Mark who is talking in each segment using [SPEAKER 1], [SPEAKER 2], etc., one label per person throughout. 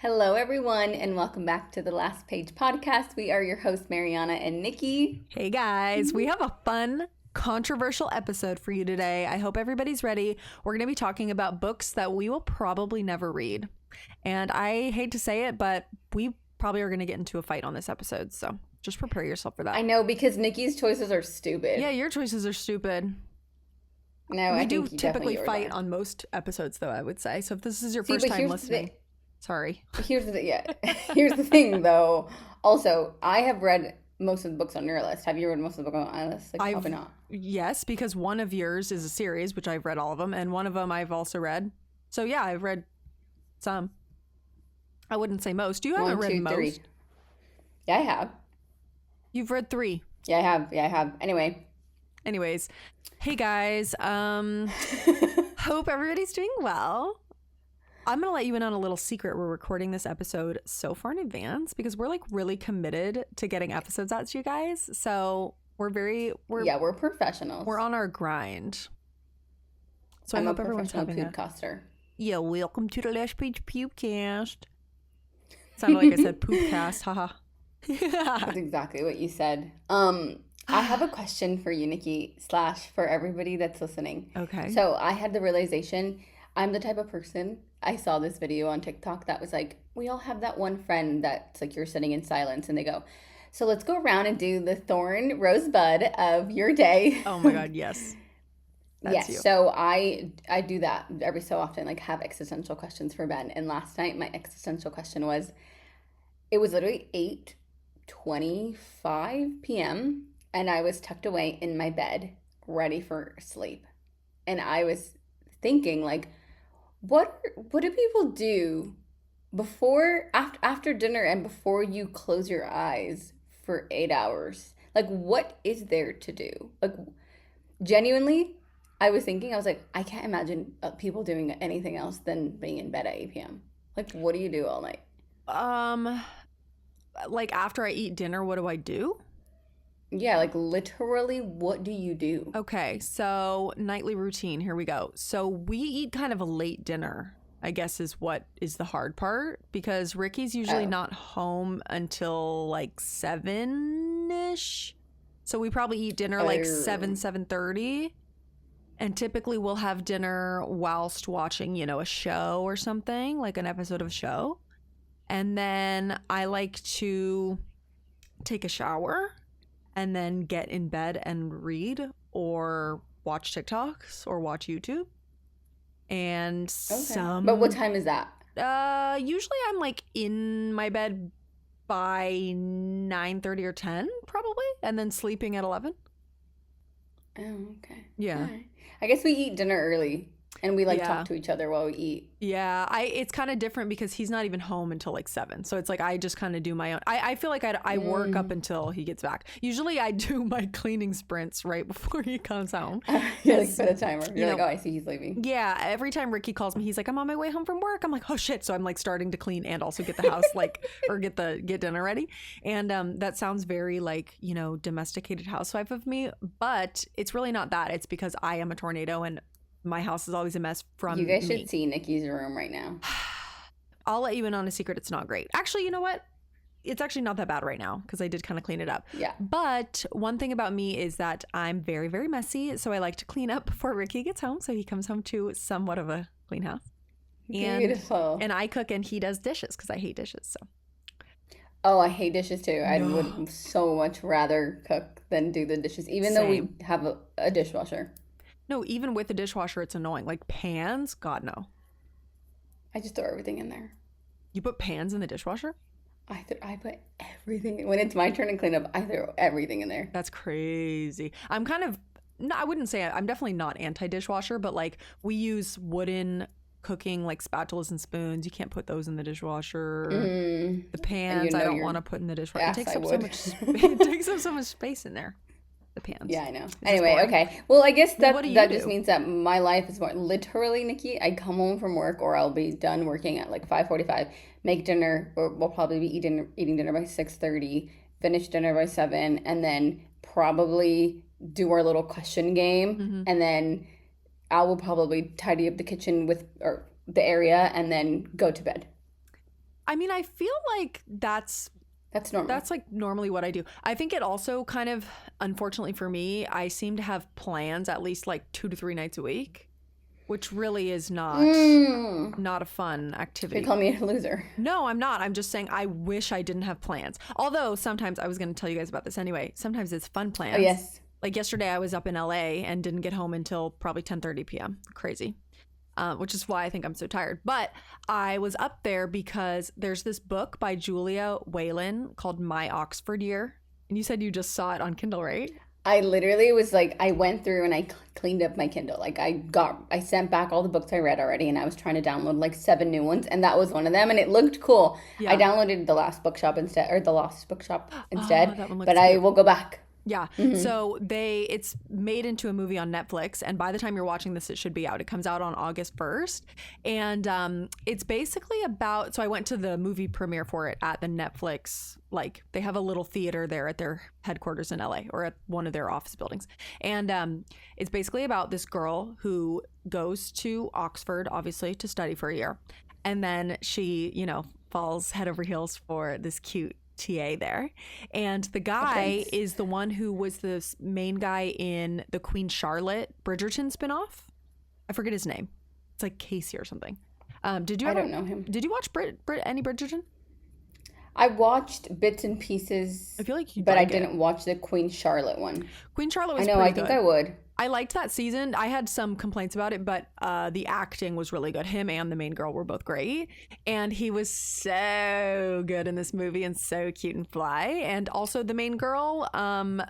[SPEAKER 1] Hello, everyone, and welcome back to the Last Page podcast. We are your hosts, Mariana and Nikki.
[SPEAKER 2] Hey guys, we have a fun, controversial episode for you today. I hope everybody's ready. We're going to be talking about books that we will probably never read. And I hate to say it, but we probably are going to get into a fight on this episode. So just prepare yourself for that.
[SPEAKER 1] I know, because Nikki's choices are stupid.
[SPEAKER 2] Yeah, your choices are stupid.
[SPEAKER 1] No,
[SPEAKER 2] we
[SPEAKER 1] I
[SPEAKER 2] do
[SPEAKER 1] think you
[SPEAKER 2] typically
[SPEAKER 1] definitely
[SPEAKER 2] fight on most episodes, though, I would say. So if this is your
[SPEAKER 1] See,
[SPEAKER 2] first
[SPEAKER 1] but
[SPEAKER 2] time
[SPEAKER 1] here's
[SPEAKER 2] listening, sorry.
[SPEAKER 1] Here's the here's the thing, though. Also, I have read most of the books on your list. Have you read most of the books on my list? Like, probably not.
[SPEAKER 2] Yes, because one of yours is a series, which I've read all of them, and one of them I've also read. So yeah, I've read some. I wouldn't say most. You haven't read most.
[SPEAKER 1] 3. Yeah, I have.
[SPEAKER 2] You've read 3.
[SPEAKER 1] Yeah, I have. Yeah, I have.
[SPEAKER 2] Anyways, hey guys. Hope everybody's doing well. I'm going to let you in on a little secret. We're recording this episode so far in advance because we're like really committed to getting episodes out to you guys. So we're
[SPEAKER 1] professionals.
[SPEAKER 2] We're on our grind. So
[SPEAKER 1] I
[SPEAKER 2] hope everyone's having
[SPEAKER 1] podcaster.
[SPEAKER 2] Yeah, welcome to the Last Page Pubecast. Sounded like I said poopcast, haha.
[SPEAKER 1] That's exactly what you said. I have a question for you, Nikki, / for everybody that's listening.
[SPEAKER 2] Okay.
[SPEAKER 1] So I had the realization, I'm the type of person, I saw this video on TikTok that was like, we all have that one friend that's like, you're sitting in silence and they go, so let's go around and do the thorn rosebud of your day.
[SPEAKER 2] Oh my God, yes.
[SPEAKER 1] Yes, so I do that every so often, like have existential questions for Ben. And last night my existential question was, it was literally 8:25 p.m. and I was tucked away in my bed, ready for sleep. And I was thinking, like, what do people do after dinner and before you close your eyes for 8 hours? Like, what is there to do? Like, genuinely, I was thinking, I was like, I can't imagine people doing anything else than being in bed at 8 p.m. Like, what do you do all night?
[SPEAKER 2] Like after I eat dinner, what do I do?
[SPEAKER 1] Yeah, like literally, what do you do?
[SPEAKER 2] Okay, so nightly routine, here we go. So we eat kind of a late dinner, I guess is what is the hard part, because Ricky's usually not home until like 7-ish. So we probably eat dinner like 7:30. And typically we'll have dinner whilst watching, a show or something, like an episode of a show. And then I like to take a shower and then get in bed and read or watch TikToks or watch YouTube. And
[SPEAKER 1] But what time is that?
[SPEAKER 2] Usually I'm like in my bed by 9:30 or 10 probably, and then sleeping at 11.
[SPEAKER 1] Oh, okay.
[SPEAKER 2] Yeah.
[SPEAKER 1] Right. I guess we eat dinner early and we talk to each other while we eat.
[SPEAKER 2] Yeah, it's kind of different because he's not even home until like 7. So it's like I just kind of do my own. I feel like I work up until he gets back. Usually I do my cleaning sprints right before he comes home.
[SPEAKER 1] You're like, set a timer. You're like, oh, I see he's leaving.
[SPEAKER 2] Yeah, every time Ricky calls me, he's like, I'm on my way home from work. I'm like, oh shit. So I'm like starting to clean and also get the house or get dinner ready. And that sounds very like, domesticated housewife of me, but it's really not that. It's because I am a tornado and my house is always a mess from
[SPEAKER 1] You guys
[SPEAKER 2] me.
[SPEAKER 1] should see Nikki's room right now.
[SPEAKER 2] I'll let you in on a secret. It's not great. Actually, you know what? It's actually not that bad right now because I did kind of clean it up.
[SPEAKER 1] Yeah.
[SPEAKER 2] But one thing about me is that I'm very, very messy. So I like to clean up before Ricky gets home. So he comes home to somewhat of a clean house.
[SPEAKER 1] Beautiful.
[SPEAKER 2] And I cook and he does dishes because I hate dishes. So.
[SPEAKER 1] Oh, I hate dishes too. I would so much rather cook than do the dishes, even though we have a dishwasher.
[SPEAKER 2] No, even with the dishwasher, it's annoying. Like pans, God, no.
[SPEAKER 1] I just throw everything in there.
[SPEAKER 2] You put pans in the dishwasher?
[SPEAKER 1] I put everything. When it's my turn to clean up, I throw everything in there.
[SPEAKER 2] That's crazy. I'm kind of, no, I wouldn't say, I'm definitely not anti-dishwasher, but like we use wooden cooking like spatulas and spoons. You can't put those in the dishwasher. The pans, I don't want to put in the dishwasher.
[SPEAKER 1] Yes,
[SPEAKER 2] it takes up so much space in there. The pans.
[SPEAKER 1] Yeah, I know. Anyway, okay. Well, I guess that just means that my life is more literally, Nikki. I come home from work, or I'll be done working at like 5:45. Make dinner, or we'll probably be eating dinner by 6:30. Finish dinner by 7, and then probably do our little question game, and then I will probably tidy up the kitchen or the area, and then go to bed.
[SPEAKER 2] I mean, I feel like that's
[SPEAKER 1] normal.
[SPEAKER 2] That's like normally what I do. I think it also kind of, unfortunately for me, I seem to have plans at least like 2 to 3 nights a week, which really is not a fun activity.
[SPEAKER 1] You call me a loser.
[SPEAKER 2] No, I'm not. I'm just saying I wish I didn't have plans. Although sometimes, I was going to tell you guys about this anyway, sometimes it's fun plans.
[SPEAKER 1] Oh, yes.
[SPEAKER 2] Like yesterday I was up in LA and didn't get home until probably 10:30 p.m. Crazy. Which is why I think I'm so tired. But I was up there because there's this book by Julia Whalen called My Oxford Year. And you said you just saw it on Kindle, right?
[SPEAKER 1] I literally was like, I went through and I cleaned up my Kindle. Like I sent back all the books I read already, and I was trying to download like 7 new ones, and that was one of them, and it looked cool. Yeah. I downloaded The Lost Bookshop instead.
[SPEAKER 2] That one looks
[SPEAKER 1] but I will go back.
[SPEAKER 2] Yeah. So it's made into a movie on Netflix, and by the time you're watching this, it should be out. It comes out on August 1st. And it's basically about, so I went to the movie premiere for it at the Netflix, like they have a little theater there at their headquarters in LA, or at one of their office buildings. And it's basically about this girl who goes to Oxford, obviously, to study for a year. And then she, falls head over heels for this cute TA there, and the guy is the one who was the main guy in the Queen Charlotte Bridgerton spinoff. I forget his name. It's like Casey or something. I don't know him. Did you watch any Bridgerton?
[SPEAKER 1] I watched bits and pieces.
[SPEAKER 2] I feel like
[SPEAKER 1] I didn't watch the Queen Charlotte one.
[SPEAKER 2] Queen Charlotte was
[SPEAKER 1] I think I would.
[SPEAKER 2] I liked that season. I had some complaints about it, but the acting was really good. Him and the main girl were both great. And he was so good in this movie and so cute and fly. And also the main girl, I'm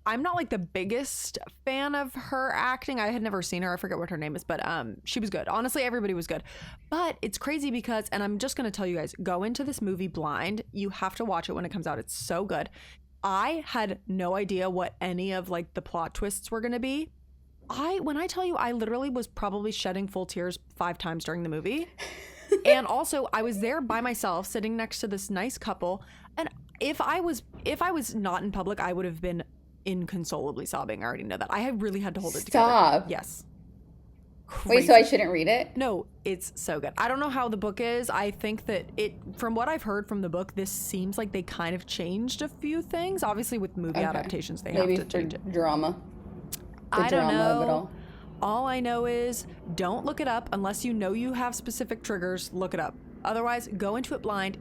[SPEAKER 2] not like the biggest fan of her acting. I had never seen her. I forget what her name is, but she was good. Honestly, everybody was good. But it's crazy because, and I'm just going to tell you guys, go into this movie blind. You have to watch it when it comes out. It's so good. I had no idea what any of like the plot twists were going to be. When I tell you, I literally was probably shedding full tears 5 times during the movie. And also I was there by myself sitting next to this nice couple. And if I was not in public, I would have been inconsolably sobbing. I already know that. I really had to hold it together.
[SPEAKER 1] Stop.
[SPEAKER 2] Yes.
[SPEAKER 1] Crazy. Wait, so I shouldn't read it?
[SPEAKER 2] No, it's so good. I don't know how the book is. I think that from what I've heard from the book, this seems like they kind of changed a few things. Obviously, with movie adaptations, they have to change it.
[SPEAKER 1] Drama.
[SPEAKER 2] I don't know. All I know is don't look it up unless you have specific triggers. Look it up. Otherwise, go into it blind.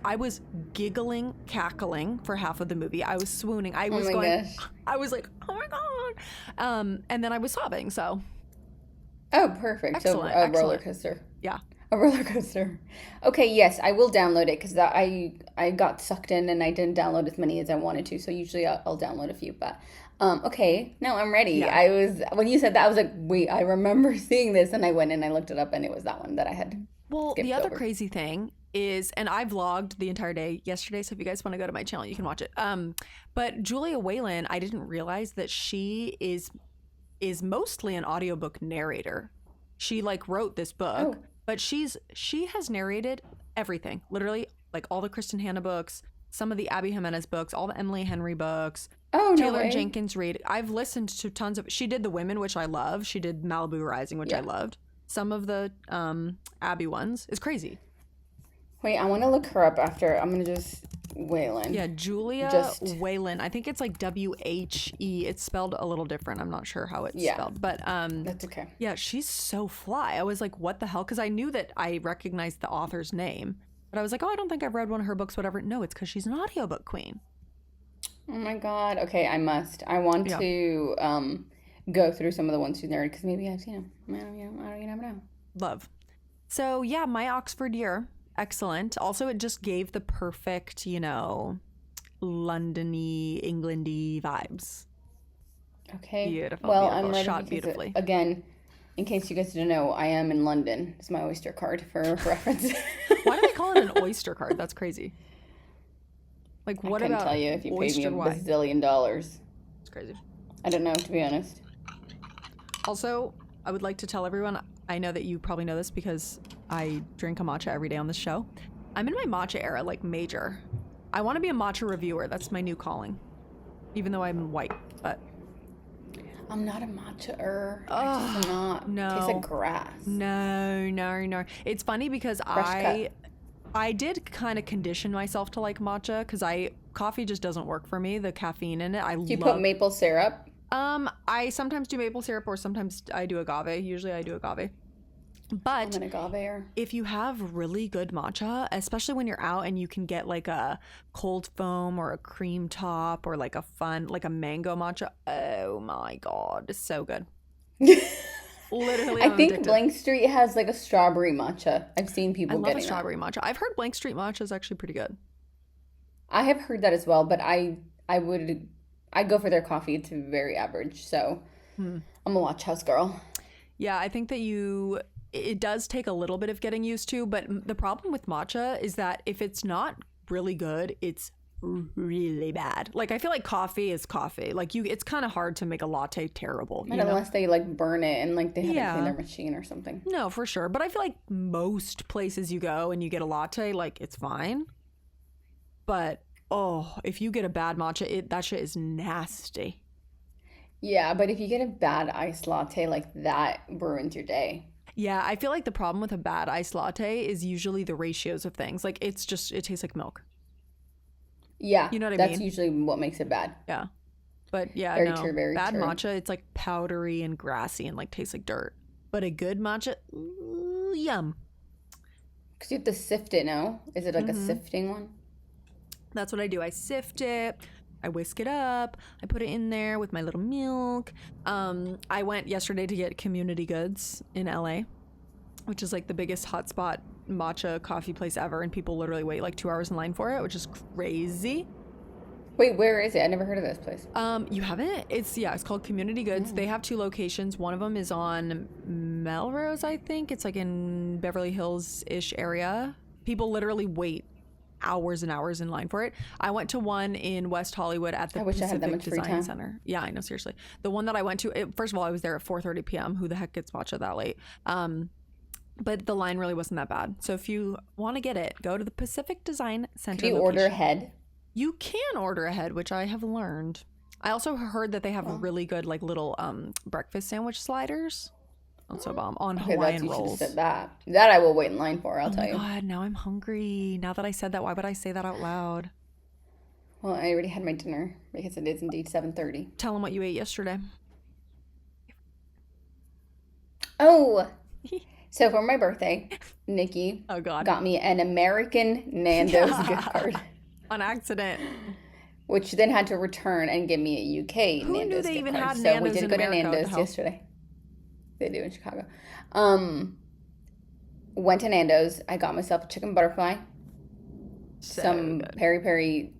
[SPEAKER 2] I was giggling, cackling for half of the movie. I was swooning. I was gosh. I was like, oh my god. And then I was sobbing. So.
[SPEAKER 1] Oh, perfect.
[SPEAKER 2] Excellent,
[SPEAKER 1] so a roller coaster.
[SPEAKER 2] Yeah.
[SPEAKER 1] A roller coaster. Okay, yes, I will download it because I got sucked in and I didn't download as many as I wanted to. So usually I'll download a few. But okay, no, I'm ready. Yeah. When you said that, I was like, wait, I remember seeing this, and I went and I looked it up, and it was that one that I had.
[SPEAKER 2] Well, the other crazy thing is, and I vlogged the entire day yesterday, so if you guys want to go to my channel, you can watch it. But Julia Whalen, I didn't realize that she is mostly an audiobook narrator. She like wrote this book, but she has narrated everything. Literally, like all the Kristen Hanna books, some of the Abby Jimenez books, all the Emily Henry books.
[SPEAKER 1] Oh, no
[SPEAKER 2] Taylor
[SPEAKER 1] way.
[SPEAKER 2] Jenkins Reid. I've listened to tons of. She did The Women, which I love. She did Malibu Rising, which I loved. Some of the Abby ones. It's crazy.
[SPEAKER 1] Wait, I want to look her up after. I'm gonna just Whalen.
[SPEAKER 2] Yeah, Julia Whalen. I think it's like W-H-E. It's spelled a little different. I'm not sure how it's spelled, but
[SPEAKER 1] that's okay.
[SPEAKER 2] Yeah, she's so fly. I was like, what the hell? Because I knew that I recognized the author's name, but I was like, oh, I don't think I've read one of her books. Whatever. No, it's because she's an audiobook queen.
[SPEAKER 1] Oh my god. Okay, I must. I want to go through some of the ones she's narrated because maybe I've seen them. You never know.
[SPEAKER 2] Love. So yeah, My Oxford Year. Excellent. Also, it just gave the perfect, London-y, England-y vibes.
[SPEAKER 1] Okay.
[SPEAKER 2] Beautiful.
[SPEAKER 1] Well,
[SPEAKER 2] beautiful.
[SPEAKER 1] I'm ready
[SPEAKER 2] Shot beautifully.
[SPEAKER 1] Again, in case you guys didn't know, I am in London. It's my Oyster card for reference.
[SPEAKER 2] Why do they call it an Oyster card? That's crazy. Like, what about
[SPEAKER 1] I couldn't tell you if you paid me a
[SPEAKER 2] wine?
[SPEAKER 1] bazillion dollars.
[SPEAKER 2] It's crazy.
[SPEAKER 1] I don't know, to be honest.
[SPEAKER 2] Also, I would like to tell everyone, I know that you probably know this because I drink a matcha every day on this show. I'm in my matcha era, like major. I want to be a matcha reviewer. That's my new calling. Even though I'm white, but...
[SPEAKER 1] I'm not a matcha-er. I just am not.
[SPEAKER 2] No.
[SPEAKER 1] It tastes like grass.
[SPEAKER 2] No. It's funny because
[SPEAKER 1] Fresh cut.
[SPEAKER 2] I did kind of condition myself to like matcha because coffee just doesn't work for me. The caffeine in it, I
[SPEAKER 1] Do you put
[SPEAKER 2] love.
[SPEAKER 1] maple syrup?
[SPEAKER 2] I sometimes do maple syrup or sometimes I do agave. Usually I do agave.
[SPEAKER 1] I'm
[SPEAKER 2] But
[SPEAKER 1] an agave.
[SPEAKER 2] if you have really good matcha, especially when you're out and you can get like a cold foam or a cream top or like like a mango matcha, oh my God, it's so good. Literally,
[SPEAKER 1] I
[SPEAKER 2] I'm
[SPEAKER 1] think
[SPEAKER 2] addicted.
[SPEAKER 1] Blank Street has like a strawberry matcha. I've seen
[SPEAKER 2] I
[SPEAKER 1] people
[SPEAKER 2] love a
[SPEAKER 1] getting that.
[SPEAKER 2] strawberry matcha. I've heard Blank Street matcha is actually pretty good.
[SPEAKER 1] I have heard that as well, but I go for their coffee. It's very average, so
[SPEAKER 2] Hmm.
[SPEAKER 1] I'm a watch house girl.
[SPEAKER 2] Yeah, I think that it does take a little bit of getting used to, but the problem with matcha is that if it's not really good, it's really bad. Like I feel like coffee is coffee. Like it's kind of hard to make a latte terrible,
[SPEAKER 1] And unless they like burn it and like they haven't
[SPEAKER 2] Yeah.
[SPEAKER 1] cleaned their machine or something.
[SPEAKER 2] No, for sure. But I feel like most places you go and you get a latte, like it's fine. But oh, if you get a bad matcha, that shit is nasty.
[SPEAKER 1] Yeah, but if you get a bad iced latte, like that ruins your day.
[SPEAKER 2] Yeah, I feel like the problem with a bad iced latte is usually the ratios of things. Like it tastes like milk.
[SPEAKER 1] Yeah,
[SPEAKER 2] You know what I
[SPEAKER 1] that's
[SPEAKER 2] mean?
[SPEAKER 1] usually what makes it bad.
[SPEAKER 2] Yeah. But yeah,
[SPEAKER 1] Very
[SPEAKER 2] no.
[SPEAKER 1] true, very
[SPEAKER 2] Bad
[SPEAKER 1] true.
[SPEAKER 2] matcha, it's like powdery and grassy and like tastes like dirt. But a good matcha, ooh, yum.
[SPEAKER 1] Because you have to sift it, no? Is it like a
[SPEAKER 2] Mm-hmm.
[SPEAKER 1] sifting one?
[SPEAKER 2] That's what I do. I sift it, I whisk it up, I put it in there with my little milk. I went yesterday to get Community Goods in LA, which is like the biggest hotspot matcha coffee place ever, and people literally wait like 2 hours in line for it, which is crazy.
[SPEAKER 1] Wait, where is it? I never heard of this place.
[SPEAKER 2] You haven't? It's called Community Goods. They have 2 locations. One of them is on Melrose, I think. It's like in Beverly Hills-ish area. People literally wait hours and hours in line for it. I went to one in West Hollywood at the
[SPEAKER 1] I wish I had that
[SPEAKER 2] Pacific
[SPEAKER 1] much free
[SPEAKER 2] Design
[SPEAKER 1] time.
[SPEAKER 2] Center. Yeah, I know, seriously. The one that I went to, first of all, I was there at 4:30 p.m. Who the heck gets matcha that late? But the line really wasn't that bad. So if you want to get it, go to the Pacific Design Center
[SPEAKER 1] Could you order
[SPEAKER 2] location.
[SPEAKER 1] ahead?
[SPEAKER 2] You can order ahead, which I have learned. I also heard that they have really good like little breakfast sandwich sliders. That's so bomb on
[SPEAKER 1] Okay,
[SPEAKER 2] Hawaiian
[SPEAKER 1] you should have
[SPEAKER 2] rolls.
[SPEAKER 1] said that. That I will wait in line for, I'll
[SPEAKER 2] Oh
[SPEAKER 1] tell
[SPEAKER 2] my
[SPEAKER 1] you.
[SPEAKER 2] God, now I'm hungry. Now that I said that, why would I say that out loud?
[SPEAKER 1] Well, I already had my dinner because it is indeed 7:30.
[SPEAKER 2] Tell them what you ate yesterday.
[SPEAKER 1] Oh, so for my birthday, Nikki
[SPEAKER 2] Oh God.
[SPEAKER 1] got me an American Nando's gift card,
[SPEAKER 2] On accident.
[SPEAKER 1] which then had to return and give me a UK
[SPEAKER 2] Who knew
[SPEAKER 1] Nando's
[SPEAKER 2] they
[SPEAKER 1] gift
[SPEAKER 2] even
[SPEAKER 1] card.
[SPEAKER 2] had
[SPEAKER 1] So we
[SPEAKER 2] Nando's
[SPEAKER 1] did
[SPEAKER 2] in
[SPEAKER 1] go to
[SPEAKER 2] America? What the
[SPEAKER 1] Nando's
[SPEAKER 2] hell?
[SPEAKER 1] yesterday. They do in Chicago. Went to Nando's. I got myself a chicken butterfly,
[SPEAKER 2] So
[SPEAKER 1] some
[SPEAKER 2] good.
[SPEAKER 1] peri-peri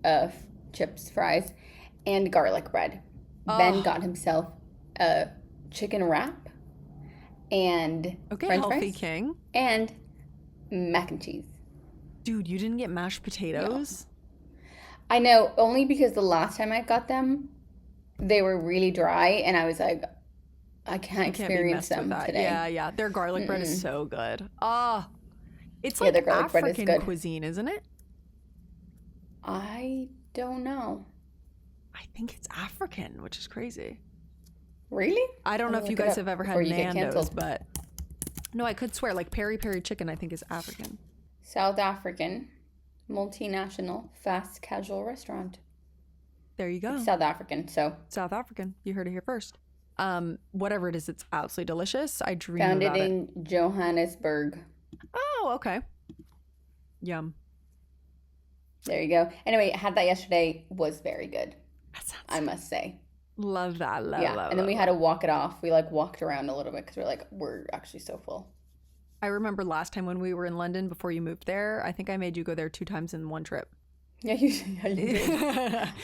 [SPEAKER 1] chips, fries, and garlic bread. Ben
[SPEAKER 2] Oh.
[SPEAKER 1] got himself a chicken wrap and
[SPEAKER 2] Okay,
[SPEAKER 1] French
[SPEAKER 2] healthy
[SPEAKER 1] fries
[SPEAKER 2] king.
[SPEAKER 1] and mac and cheese.
[SPEAKER 2] Dude, you didn't get mashed potatoes?
[SPEAKER 1] I know, only because the last time I got them, they were really dry, and I was like, I can't
[SPEAKER 2] Can't be
[SPEAKER 1] experience
[SPEAKER 2] messed with
[SPEAKER 1] them
[SPEAKER 2] that.
[SPEAKER 1] today.
[SPEAKER 2] Yeah. Their garlic bread is so good. It's
[SPEAKER 1] Yeah,
[SPEAKER 2] like
[SPEAKER 1] their garlic bread is
[SPEAKER 2] African
[SPEAKER 1] good.
[SPEAKER 2] cuisine, isn't it?
[SPEAKER 1] I don't know.
[SPEAKER 2] I think it's African, which is crazy.
[SPEAKER 1] Really?
[SPEAKER 2] I don't know
[SPEAKER 1] I'll
[SPEAKER 2] if you
[SPEAKER 1] look it
[SPEAKER 2] guys
[SPEAKER 1] up
[SPEAKER 2] have ever had
[SPEAKER 1] before you get
[SPEAKER 2] Nando's,
[SPEAKER 1] canceled.
[SPEAKER 2] but no, I could swear like peri peri chicken I think is African.
[SPEAKER 1] South African, multinational, fast casual restaurant.
[SPEAKER 2] There you go.
[SPEAKER 1] South African, so
[SPEAKER 2] South African. You heard it here first. Whatever it is, it's absolutely delicious. I dream
[SPEAKER 1] founded
[SPEAKER 2] about it.
[SPEAKER 1] in Johannesburg.
[SPEAKER 2] Oh, okay. Yum.
[SPEAKER 1] There you go. Anyway, had that yesterday. Was very good,
[SPEAKER 2] That sounds
[SPEAKER 1] I must say.
[SPEAKER 2] love that. Love,
[SPEAKER 1] Yeah,
[SPEAKER 2] love,
[SPEAKER 1] and then we
[SPEAKER 2] love,
[SPEAKER 1] had to
[SPEAKER 2] love.
[SPEAKER 1] walk it off. We like walked around a little bit because we're actually so full.
[SPEAKER 2] I remember last time when we were in London before you moved there, I think I made you go there 2 times in one trip.
[SPEAKER 1] Yeah, you did.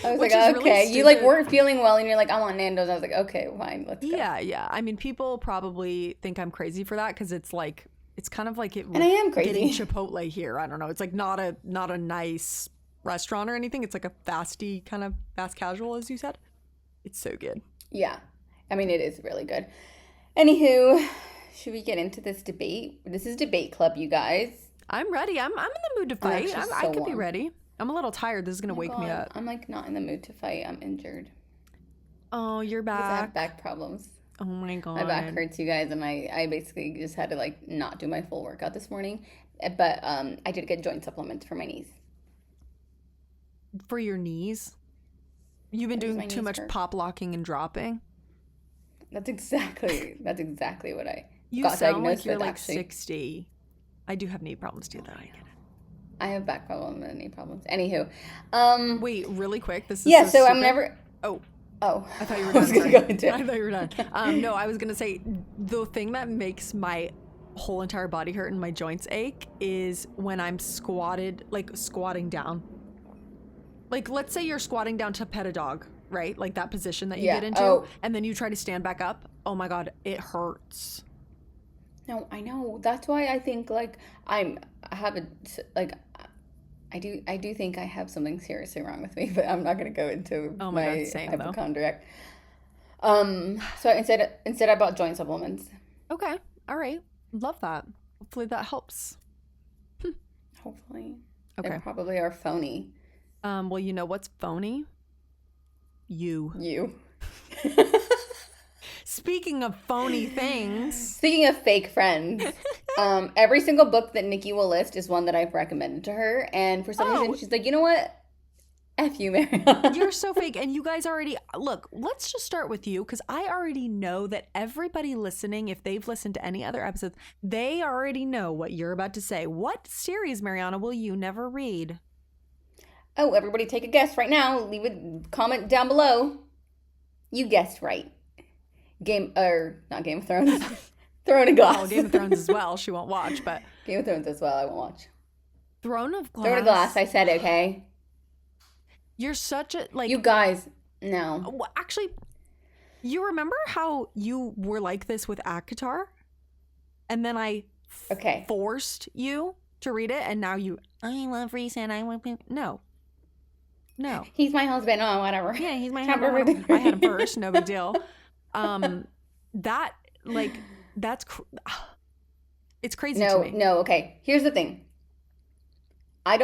[SPEAKER 1] I was
[SPEAKER 2] Which
[SPEAKER 1] like,
[SPEAKER 2] is really
[SPEAKER 1] okay. You like
[SPEAKER 2] stupid.
[SPEAKER 1] weren't feeling well, and you're like, I want Nando's. I was like, okay, fine, let's go.
[SPEAKER 2] Yeah. I mean, people probably think I'm crazy for that because it's like it's kind of like it.
[SPEAKER 1] And I am
[SPEAKER 2] getting
[SPEAKER 1] crazy.
[SPEAKER 2] Chipotle here. I don't know. It's like not a nice restaurant or anything. It's like a fasty kind of fast casual, as you said. It's so good.
[SPEAKER 1] Yeah, I mean, it is really good. Anywho, should we get into this debate? This is debate club, you guys.
[SPEAKER 2] I'm ready. I'm in the mood to fight.
[SPEAKER 1] actually
[SPEAKER 2] I
[SPEAKER 1] so
[SPEAKER 2] could be
[SPEAKER 1] warm.
[SPEAKER 2] ready. I'm a little tired. This is gonna
[SPEAKER 1] Oh my
[SPEAKER 2] wake me
[SPEAKER 1] God,
[SPEAKER 2] up.
[SPEAKER 1] I'm like not in the mood to fight. I'm injured
[SPEAKER 2] Oh, you're
[SPEAKER 1] because I have
[SPEAKER 2] back.
[SPEAKER 1] back problems.
[SPEAKER 2] Oh my god.
[SPEAKER 1] My back hurts, you guys, and I basically just had to like not do my full workout this morning. But I did get joint supplements for my knees.
[SPEAKER 2] For your knees? You've been doing too much pop locking and dropping?
[SPEAKER 1] That's exactly what I
[SPEAKER 2] you
[SPEAKER 1] got
[SPEAKER 2] sound
[SPEAKER 1] diagnosed
[SPEAKER 2] like you're
[SPEAKER 1] with,
[SPEAKER 2] like
[SPEAKER 1] actually.
[SPEAKER 2] 60. I do have knee problems too, though. I get it.
[SPEAKER 1] I have back problems and knee problems. Anywho,
[SPEAKER 2] wait, really quick. This is
[SPEAKER 1] yeah.
[SPEAKER 2] so
[SPEAKER 1] So
[SPEAKER 2] stupid.
[SPEAKER 1] I'm never.
[SPEAKER 2] Oh,
[SPEAKER 1] I
[SPEAKER 2] thought you were
[SPEAKER 1] I
[SPEAKER 2] done.
[SPEAKER 1] was gonna
[SPEAKER 2] Sorry.
[SPEAKER 1] go into it.
[SPEAKER 2] I thought you were done. No, I was gonna say the thing that makes my whole entire body hurt and my joints ache is when I'm squatting down. Like, let's say you're squatting down to pet a dog, right? Like that position that you get into, and then you try to stand back up. Oh my God, it hurts.
[SPEAKER 1] No, I know. That's why I think like I do think I have something seriously wrong with me, but I'm not gonna go into my hypochondriac. So instead I bought joint supplements.
[SPEAKER 2] Okay, all right, love that. Hopefully that helps.
[SPEAKER 1] Hopefully,
[SPEAKER 2] okay.
[SPEAKER 1] They probably are phony.
[SPEAKER 2] Well, you know what's phony? You. Speaking of phony things.
[SPEAKER 1] Speaking of fake friends, every single book that Niki will list is one that I've recommended to her. And for some reason, she's like, you know what? F you, Mariana.
[SPEAKER 2] You're so fake. And you guys already, look, let's just start with you, because I already know that everybody listening, if they've listened to any other episodes, they already know what you're about to say. What series, Mariana, will you never read?
[SPEAKER 1] Oh, everybody take a guess right now. Leave a comment down below. You guessed right. Not Game of Thrones. Throne of Glass.
[SPEAKER 2] Well, Game of Thrones as well. She won't watch, but
[SPEAKER 1] Game of Thrones as well. I won't watch.
[SPEAKER 2] Throne of Glass.
[SPEAKER 1] Throne of Glass. I said it, okay?
[SPEAKER 2] You're such a
[SPEAKER 1] You guys, no.
[SPEAKER 2] Well, actually, you remember how you were like this with ACOTAR, and then I forced you to read it, and now I love Reese and I want no.
[SPEAKER 1] He's my husband. Oh, whatever.
[SPEAKER 2] Yeah, he's my husband. I had him first. No big deal. It's crazy to me.
[SPEAKER 1] No, okay. Here's the thing. I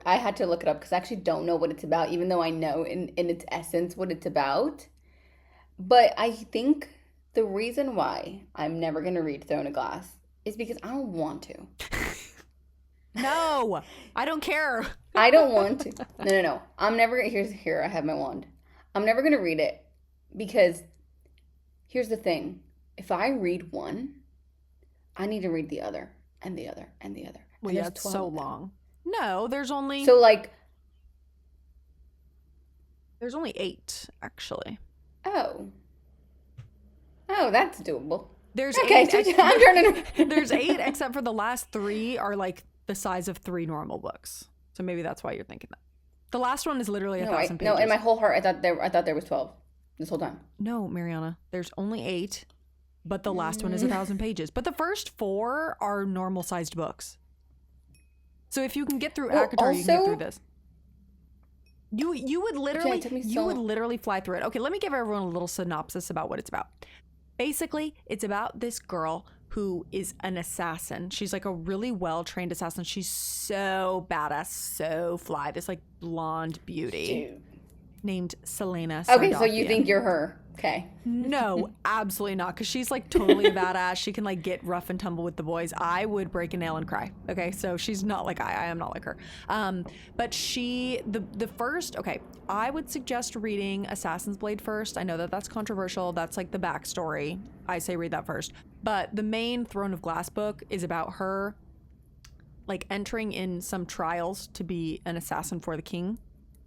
[SPEAKER 1] had to look it up because I actually don't know what it's about, even though I know in its essence what it's about. But I think the reason why I'm never going to read Throne of Glass is because I don't want to.
[SPEAKER 2] No, I don't care.
[SPEAKER 1] I don't want to. No. I'm never, here, I have my wand. I'm never going to read it because here's the thing. If I read one, I need to read the other and the other and the other.
[SPEAKER 2] Well, yeah, it's so long. No, there's only...
[SPEAKER 1] So, like...
[SPEAKER 2] There's only 8, actually.
[SPEAKER 1] Oh, that's doable.
[SPEAKER 2] There's
[SPEAKER 1] okay,
[SPEAKER 2] 8.
[SPEAKER 1] I'm turning...
[SPEAKER 2] There's 8, except for the last 3 are, like, the size of 3 normal books. So maybe that's why you're thinking that. The last one is literally 1,000 pages.
[SPEAKER 1] No, in my whole heart, I thought there was 12 this whole time.
[SPEAKER 2] No, Mariana, there's only 8, but the last one is 1,000 pages. But the first 4 are normal-sized books. So if you can get through ACOTAR, you can get through this. You would literally fly through it. Okay, let me give everyone a little synopsis about what it's about. Basically, it's about this girl who is an assassin. She's like a really well-trained assassin. She's so badass, so fly. This like blonde beauty named Selena Sardothia.
[SPEAKER 1] Okay, so you think you're her. Okay.
[SPEAKER 2] No, absolutely not. Because she's like totally badass. She can like get rough and tumble with the boys. I would break a nail and cry. Okay, so she's not like I am not like her. But the first. Okay, I would suggest reading Assassin's Blade first. I know that that's controversial. That's like the backstory. I say read that first. But the main Throne of Glass book is about her like entering in some trials to be an assassin for the king.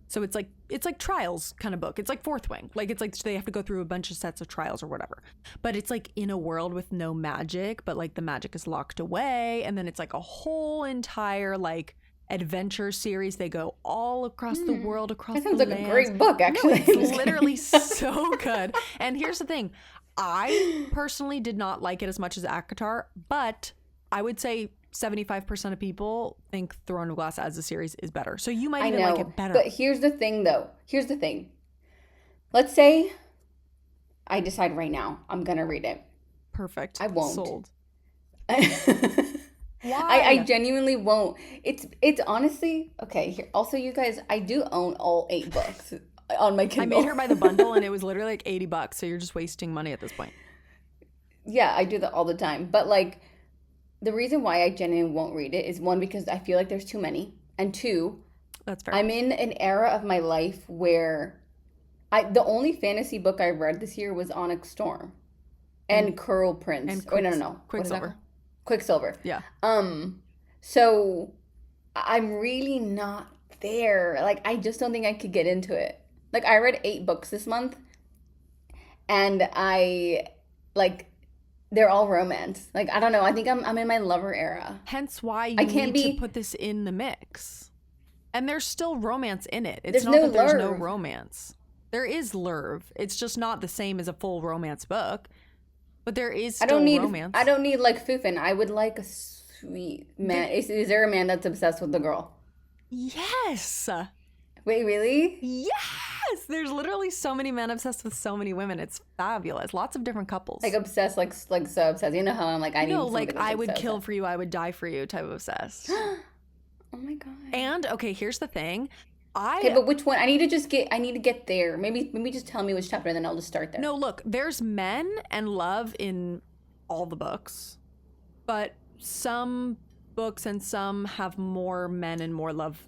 [SPEAKER 2] So it's like trials kind of book. It's like Fourth Wing. Like it's like they have to go through a bunch of sets of trials or whatever. But it's like in a world with no magic, but like the magic is locked away. And then it's like a whole entire like adventure series. They go all across the world, across the lands. That sounds like a great
[SPEAKER 1] book, actually.
[SPEAKER 2] No, it's literally so good. And here's the thing. I personally did not like it as much as ACOTAR, but I would say 75% of people think Throne of Glass as a series is better. So you might even like it better.
[SPEAKER 1] But here's the thing, though. Here's the thing. Let's say I decide right now I'm going to read it.
[SPEAKER 2] Perfect.
[SPEAKER 1] I won't.
[SPEAKER 2] Sold.
[SPEAKER 1] Why? I genuinely won't. It's honestly... Okay, here. Also, you guys, I do own all 8 books on my Kindle.
[SPEAKER 2] I made her buy the bundle, and it was literally like $80, so you're just wasting money at this point.
[SPEAKER 1] Yeah, I do that all the time. But, like... the reason why I genuinely won't read it is one, because I feel like there's too many, and two,
[SPEAKER 2] That's fair.
[SPEAKER 1] I'm in an era of my life where the only fantasy book I read this year was Onyx Storm
[SPEAKER 2] And
[SPEAKER 1] and Curl Prince.
[SPEAKER 2] and
[SPEAKER 1] Oh, no. What is that
[SPEAKER 2] Quicksilver.
[SPEAKER 1] called? Quicksilver.
[SPEAKER 2] Yeah.
[SPEAKER 1] So I'm really not there. Like, I just don't think I could get into it. Like, I read 8 books this month, and like, they're all romance. Like, I don't know. I think I'm in my lover era.
[SPEAKER 2] Hence why you
[SPEAKER 1] I can't
[SPEAKER 2] need to
[SPEAKER 1] be.
[SPEAKER 2] put this in the mix. And there's still romance in it. It's
[SPEAKER 1] There's
[SPEAKER 2] not
[SPEAKER 1] no
[SPEAKER 2] that there's no
[SPEAKER 1] lurve.
[SPEAKER 2] romance. There is lurve. It's just not the same as a full romance book. But there is
[SPEAKER 1] I don't
[SPEAKER 2] still
[SPEAKER 1] need.
[SPEAKER 2] romance.
[SPEAKER 1] I don't need like Fufin. I would like a sweet man. Is there a man that's obsessed with the girl?
[SPEAKER 2] Yes.
[SPEAKER 1] Wait, really?
[SPEAKER 2] Yes. There's literally so many men obsessed with so many women. It's fabulous. Lots of different couples.
[SPEAKER 1] Like obsessed, like so obsessed. You know how I'm like, I need
[SPEAKER 2] No,
[SPEAKER 1] somebody
[SPEAKER 2] like
[SPEAKER 1] that's
[SPEAKER 2] I would
[SPEAKER 1] so
[SPEAKER 2] kill
[SPEAKER 1] obsessed.
[SPEAKER 2] for you, I would die for you type of obsessed.
[SPEAKER 1] Oh my god.
[SPEAKER 2] And okay, here's the thing.
[SPEAKER 1] Okay, but which one? I need to get there. Maybe just tell me which chapter, and then I'll just start there.
[SPEAKER 2] No, look, there's men and love in all the books, but some books and some have more men and more love.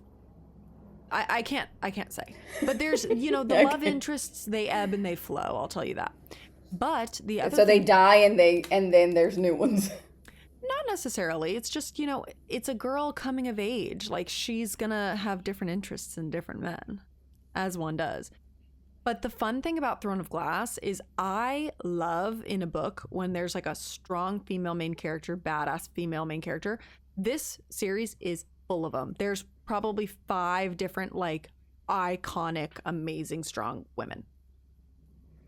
[SPEAKER 2] I can't say. But there's, the love
[SPEAKER 1] Okay.
[SPEAKER 2] interests, they ebb and they flow, I'll tell you that. But the other
[SPEAKER 1] So they
[SPEAKER 2] thing,
[SPEAKER 1] die, and then there's new ones.
[SPEAKER 2] not necessarily. It's just, it's a girl coming of age. Like she's gonna have different interests in different men, as one does. But the fun thing about Throne of Glass is I love in a book when there's like a strong female main character, badass female main character. This series is full of them. There's probably 5 different like iconic, amazing, strong women.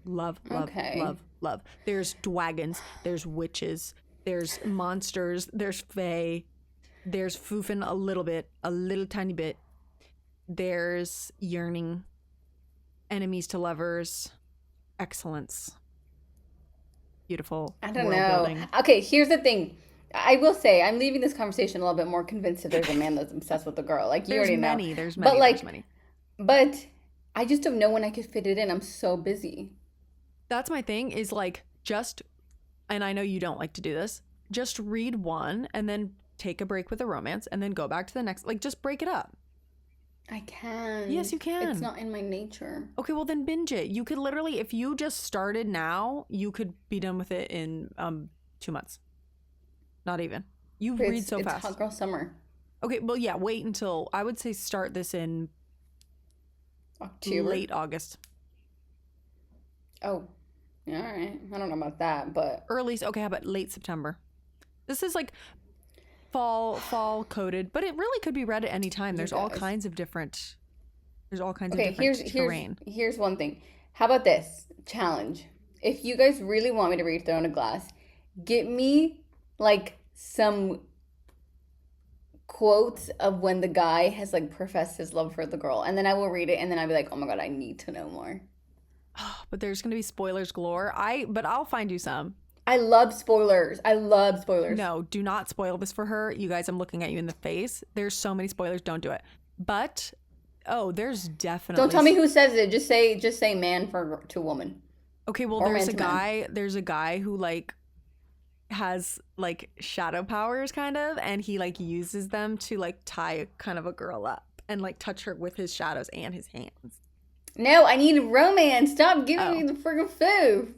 [SPEAKER 2] Love,
[SPEAKER 1] Okay.
[SPEAKER 2] love. There's dragons, there's witches, there's monsters, there's fae, there's foofing a little tiny bit. There's yearning, enemies to lovers, excellence, beautiful
[SPEAKER 1] I don't
[SPEAKER 2] world
[SPEAKER 1] know.
[SPEAKER 2] building.
[SPEAKER 1] Okay, here's the thing. I will say I'm leaving this conversation a little bit more convinced that there's a man that's obsessed with the girl. Like you
[SPEAKER 2] There's
[SPEAKER 1] already know.
[SPEAKER 2] many, there's
[SPEAKER 1] But
[SPEAKER 2] many,
[SPEAKER 1] like,
[SPEAKER 2] there's many.
[SPEAKER 1] but I just don't know when I could fit it in. I'm so busy.
[SPEAKER 2] That's my thing is like just, and I know you don't like to do this, just read one and then take a break with a romance and then go back to the next. Like just break it up.
[SPEAKER 1] I can.
[SPEAKER 2] Yes, you can.
[SPEAKER 1] It's not in my nature.
[SPEAKER 2] Okay, well then binge it. You could literally, if you just started now, you could be done with it in 2 months. Not even. You
[SPEAKER 1] But
[SPEAKER 2] read so
[SPEAKER 1] it's
[SPEAKER 2] fast.
[SPEAKER 1] hot girl summer.
[SPEAKER 2] Okay, well yeah, wait until, I would say start this in
[SPEAKER 1] October.
[SPEAKER 2] late August.
[SPEAKER 1] Oh, all right. I don't know about that, but
[SPEAKER 2] Okay, how about late September? This is like fall coded, but it really could be read at any time. There's all
[SPEAKER 1] guys.
[SPEAKER 2] kinds of different
[SPEAKER 1] okay.
[SPEAKER 2] terrain.
[SPEAKER 1] Here's one thing. How about this challenge? If you guys really want me to read Throne of Glass, get me like some quotes of when the guy has like professed his love for the girl, and then I will read it, and then I'll be like, oh my god, I need to know more.
[SPEAKER 2] But there's going to be spoilers galore. But I'll find you some.
[SPEAKER 1] I love spoilers. I love spoilers.
[SPEAKER 2] No, do not spoil this for her. You guys, I'm looking at you in the face. There's so many spoilers. Don't do it. But, there's definitely...
[SPEAKER 1] Don't tell me who says it. Just say man to woman.
[SPEAKER 2] Okay, well,
[SPEAKER 1] Or
[SPEAKER 2] there's
[SPEAKER 1] man to man.
[SPEAKER 2] there's a guy who, like, has, like, shadow powers, kind of, and he, like, uses them to, like, tie kind of a girl up and, like, touch her with his shadows and his hands.
[SPEAKER 1] No, I need romance. Stop giving me the friggin' food.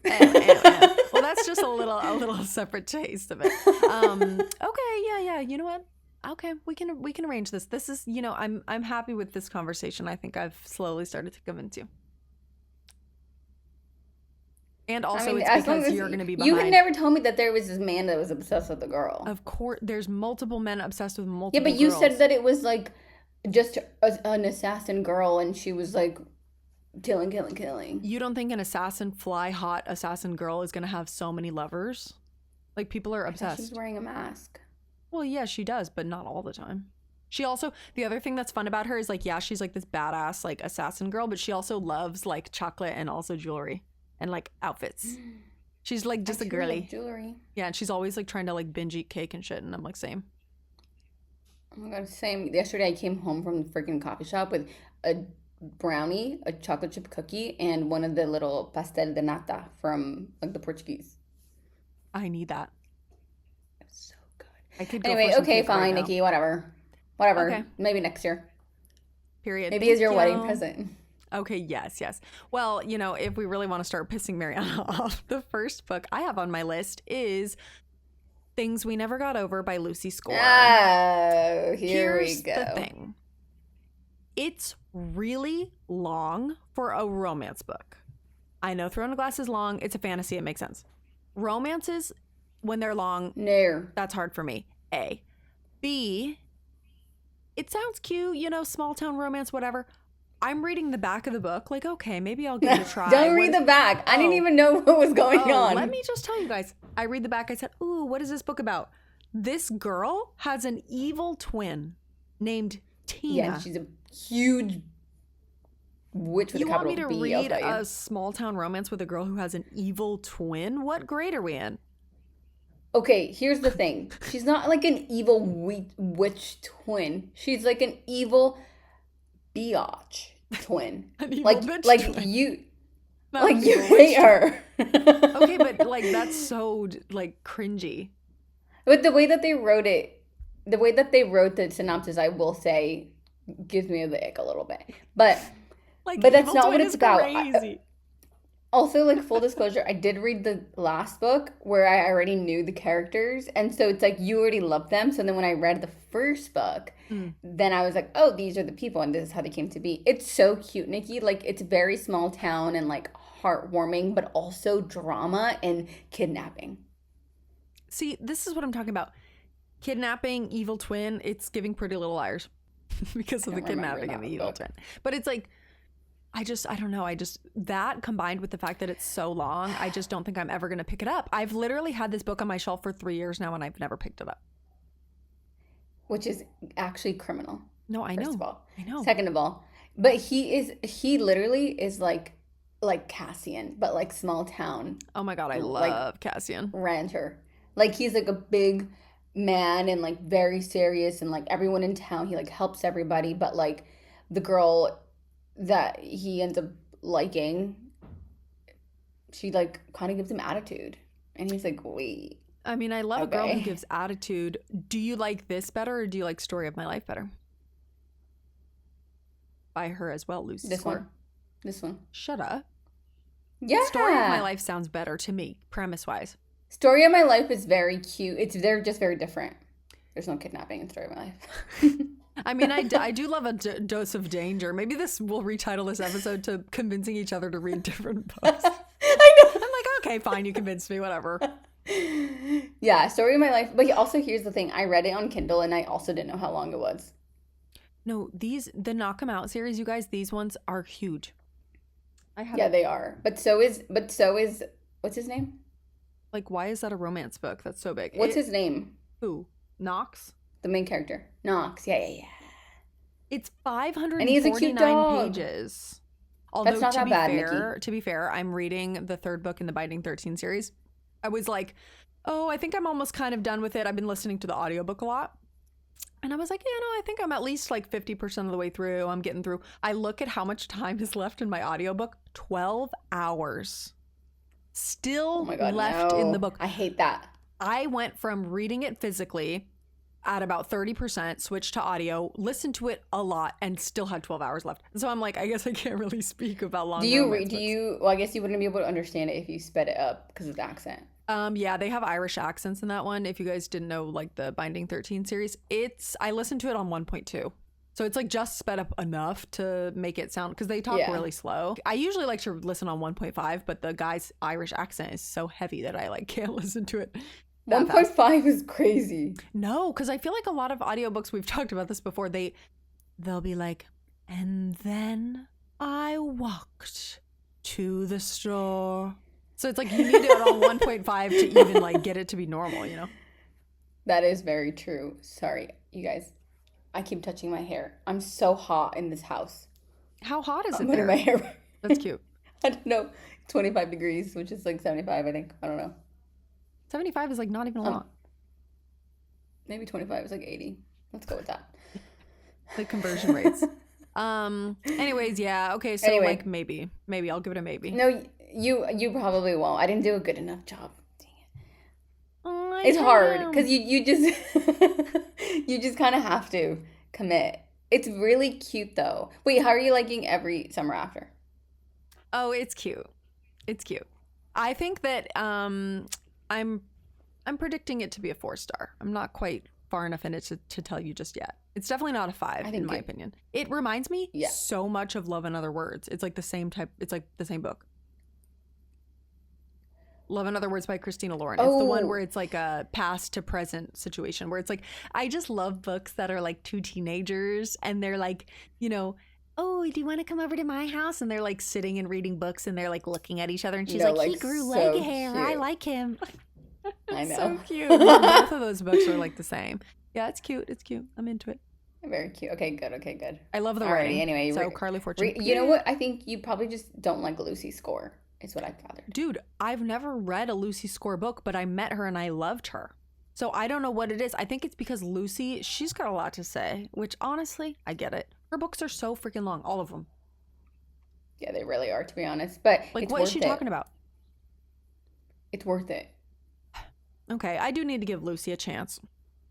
[SPEAKER 2] Well, that's just a little separate taste of it. Okay, yeah. You know what? Okay, we can arrange this. This is, I'm happy with this conversation. I think I've slowly started to convince you. And also, it's
[SPEAKER 1] as long
[SPEAKER 2] because
[SPEAKER 1] as
[SPEAKER 2] you're going to be
[SPEAKER 1] you
[SPEAKER 2] behind.
[SPEAKER 1] had never told me that there was this man that was obsessed with the girl.
[SPEAKER 2] Of course, there's multiple men obsessed with multiple
[SPEAKER 1] Yeah, but you
[SPEAKER 2] girls.
[SPEAKER 1] said that it was like just an assassin girl, and she was like killing.
[SPEAKER 2] You don't think an assassin fly hot assassin girl is going to have so many lovers? Like, people are
[SPEAKER 1] I thought
[SPEAKER 2] obsessed.
[SPEAKER 1] she's wearing a mask.
[SPEAKER 2] Well, yeah, she does, but not all the time. She also, the other thing that's fun about her is like, yeah, she's like this badass like assassin girl, but she also loves like chocolate and also jewelry and like outfits. She's like just
[SPEAKER 1] I
[SPEAKER 2] a
[SPEAKER 1] too love
[SPEAKER 2] girly.
[SPEAKER 1] jewelry.
[SPEAKER 2] Yeah, and she's always like trying to like binge eat cake and shit, and I'm like, same.
[SPEAKER 1] Oh my god, same. Yesterday I came home from the freaking coffee shop with a brownie, a chocolate chip cookie, and one of the little pastel de nata from like the Portuguese.
[SPEAKER 2] I need that.
[SPEAKER 1] It was so good.
[SPEAKER 2] I could go
[SPEAKER 1] Anyway,
[SPEAKER 2] for some
[SPEAKER 1] okay,
[SPEAKER 2] cake
[SPEAKER 1] fine,
[SPEAKER 2] right now.
[SPEAKER 1] Nikki, whatever. Whatever.
[SPEAKER 2] Okay.
[SPEAKER 1] Maybe next year.
[SPEAKER 2] Period.
[SPEAKER 1] Maybe
[SPEAKER 2] Thank
[SPEAKER 1] as your
[SPEAKER 2] you.
[SPEAKER 1] wedding present.
[SPEAKER 2] Okay, yes. Well, if we really want to start pissing Mariana off, the first book I have on my list is Things We Never Got Over by Lucy Score.
[SPEAKER 1] Oh,
[SPEAKER 2] Here's
[SPEAKER 1] we go.
[SPEAKER 2] the thing. It's really long for a romance book. I know Throne of Glass is long. It's a fantasy. It makes sense. Romances, when they're long,
[SPEAKER 1] No.
[SPEAKER 2] that's hard for me. A. B. It sounds cute, small town romance, whatever. I'm reading the back of the book, like, okay, maybe I'll give it a try.
[SPEAKER 1] Don't read the back. I didn't even know what was going on.
[SPEAKER 2] Let me just tell you guys. I read the back. I said, ooh, what is this book about? This girl has an evil twin named Tina.
[SPEAKER 1] Yeah, she's a huge witch with a capital B.
[SPEAKER 2] You want me to read a small town romance with a girl who has an evil twin? What grade are we in?
[SPEAKER 1] Okay, here's the thing. She's not like an evil witch twin. She's like an evil biatch twin.
[SPEAKER 2] An evil
[SPEAKER 1] like
[SPEAKER 2] twin.
[SPEAKER 1] You
[SPEAKER 2] Not
[SPEAKER 1] like
[SPEAKER 2] an
[SPEAKER 1] you
[SPEAKER 2] evil
[SPEAKER 1] hate
[SPEAKER 2] witch
[SPEAKER 1] her.
[SPEAKER 2] Okay, but like that's so like cringy.
[SPEAKER 1] But the way that they wrote the synopsis, I will say, gives me the ick a little bit. But that's not what it's about.
[SPEAKER 2] Crazy.
[SPEAKER 1] Also, like, full disclosure, I did read the last book where I already knew the characters. And so it's like you already loved them. So then when I read the first book, then I was like, oh, these are the people and this is how they came to be. It's so cute, Nikki. Like, it's very small town and like heartwarming, but also drama and kidnapping.
[SPEAKER 2] See, this is what I'm talking about. Kidnapping, evil twin, it's giving Pretty Little Liars because of the kidnapping and the evil twin. But it's like, I don't know. That combined with the fact that it's so long, I just don't think I'm ever going to pick it up. I've literally had this book on my shelf for 3 years now and I've never picked it up.
[SPEAKER 1] Which is actually criminal.
[SPEAKER 2] No, I know.
[SPEAKER 1] First of all.
[SPEAKER 2] I know.
[SPEAKER 1] Second of all. But he literally is like Cassian, but like small town.
[SPEAKER 2] Oh my God, I love Cassian.
[SPEAKER 1] Ranter. Like he's like a big man and like very serious and like everyone in town, he like helps everybody. But like the girl that he ends up liking, she like kind of gives him attitude. And he's like, wait.
[SPEAKER 2] I mean, I love a girl who gives attitude. Do you like this better or do you like Story of My Life better? By her as well, Lucy.
[SPEAKER 1] This one.
[SPEAKER 2] Shut up.
[SPEAKER 1] Yeah.
[SPEAKER 2] Story of My Life sounds better to me, premise-wise.
[SPEAKER 1] Story of My Life is very cute. They're just very different. There's no kidnapping in Story of My Life.
[SPEAKER 2] I mean, I do love a dose of danger. Maybe we'll retitle this episode to Convincing Each Other to Read Different Books.
[SPEAKER 1] I know.
[SPEAKER 2] I'm like, okay, fine, you convinced me, whatever.
[SPEAKER 1] Yeah, Story of My Life. But also, here's the thing. I read it on Kindle, and I also didn't know how long it was.
[SPEAKER 2] No, the Knock 'Em Out series, you guys, these ones are huge.
[SPEAKER 1] They are. But so is, what's his name?
[SPEAKER 2] Like, why is that a romance book? That's so big.
[SPEAKER 1] What's his name?
[SPEAKER 2] Who? Knox?
[SPEAKER 1] The main character. Knox. Yeah.
[SPEAKER 2] It's 549
[SPEAKER 1] and he's a cute dog.
[SPEAKER 2] pages. Although,
[SPEAKER 1] that's not that bad, Nikki.
[SPEAKER 2] To be fair, I'm reading the third book in the Binding 13 series. I was like, oh, I think I'm almost kind of done with it. I've been listening to the audiobook a lot. And I was like, I think I'm at least like 50% of the way through. I'm getting through. I look at how much time is left in my audiobook. 12 hours. Still left in the book.
[SPEAKER 1] I hate that.
[SPEAKER 2] I went from reading it physically at about 30%, switched to audio, listened to it a lot, and still had 12 hours left. So I'm like, I guess I can't really speak about long.
[SPEAKER 1] Well, I guess you wouldn't be able to understand it if you sped it up because of the accent.
[SPEAKER 2] Yeah, they have Irish accents in that one. If you guys didn't know, like the Binding 13 series, I listened to it on 1.2. So it's like just sped up enough to make it sound, because they talk really slow. I usually like to listen on 1.5, but the guy's Irish accent is so heavy that I like can't listen to it.
[SPEAKER 1] 1.5 is crazy.
[SPEAKER 2] No, because I feel like a lot of audiobooks, we've talked about this before, they'll be like, and then I walked to the store. So it's like you need it on 1.5 to even like get it to be normal, you know?
[SPEAKER 1] That is very true. Sorry, you guys. I keep touching my hair. I'm so hot in this house.
[SPEAKER 2] How hot is it
[SPEAKER 1] there? My hair.
[SPEAKER 2] That's cute.
[SPEAKER 1] I don't know. 25 degrees, which is like 75, I think. I don't know.
[SPEAKER 2] 75 is like not even a lot.
[SPEAKER 1] Maybe 25 is like 80. Let's go with that.
[SPEAKER 2] The conversion rates. Anyways, yeah. Okay, so like maybe I'll give it a maybe.
[SPEAKER 1] No, you probably won't. I didn't do a good enough job. Dang it.
[SPEAKER 2] I
[SPEAKER 1] It's hard because you just you just kind of have to commit. It's really cute though. Wait, how are you liking Every Summer After?
[SPEAKER 2] Oh, it's cute. It's cute. I think that I'm predicting it to be a 4-star. I'm not quite far enough in it to tell you just yet. It's definitely not a 5 in my opinion. It reminds me so much of Love and Other Words. It's like the same type. It's like the same book. Love and Other Words by Christina Lauren. It's the one where it's like a past to present situation where it's like, I just love books that are like two teenagers and they're like, you know, oh, do you want to come over to my house? And they're like sitting and reading books and they're like looking at each other and she's like, he grew so leg hair. Cute. I like him.
[SPEAKER 1] I know.
[SPEAKER 2] So cute. Both of those books are like the same. Yeah, it's cute. It's cute. I'm into it.
[SPEAKER 1] Very cute. Okay, good. Okay, good.
[SPEAKER 2] I love the writing. Anyway, so Carly Fortune.
[SPEAKER 1] You know what? I think you probably just don't like Lucy's score. Is what I gathered.
[SPEAKER 2] Dude, I've never read a Lucy Score book, but I met her and I loved her. So I don't know what it is. I think it's because Lucy, she's got a lot to say, which honestly, I get it. Her books are so freaking long, all of them.
[SPEAKER 1] Yeah, they really are, to be honest. But
[SPEAKER 2] like, what is she talking about?
[SPEAKER 1] It's worth it.
[SPEAKER 2] Okay, I do need to give Lucy a chance.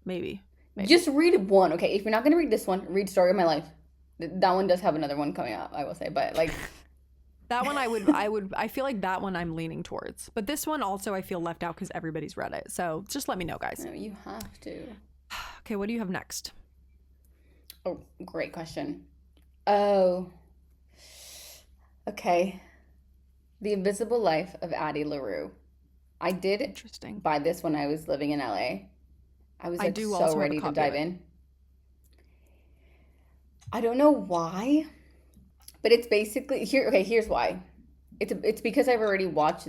[SPEAKER 2] Maybe.
[SPEAKER 1] Just read one. Okay, if you're not going to read this one, read Story of My Life. That one does have another one coming out, I will say. But like...
[SPEAKER 2] That one I feel like that one I'm leaning towards. But this one also I feel left out because everybody's read it. So just let me know, guys.
[SPEAKER 1] No, you have to.
[SPEAKER 2] Okay, what do you have next?
[SPEAKER 1] Oh, great question. Oh. Okay. The Invisible Life of Addie LaRue. I did buy this when I was living in LA. I was like so ready to dive in. I don't know why. But it's basically here's why. It's because I've already watched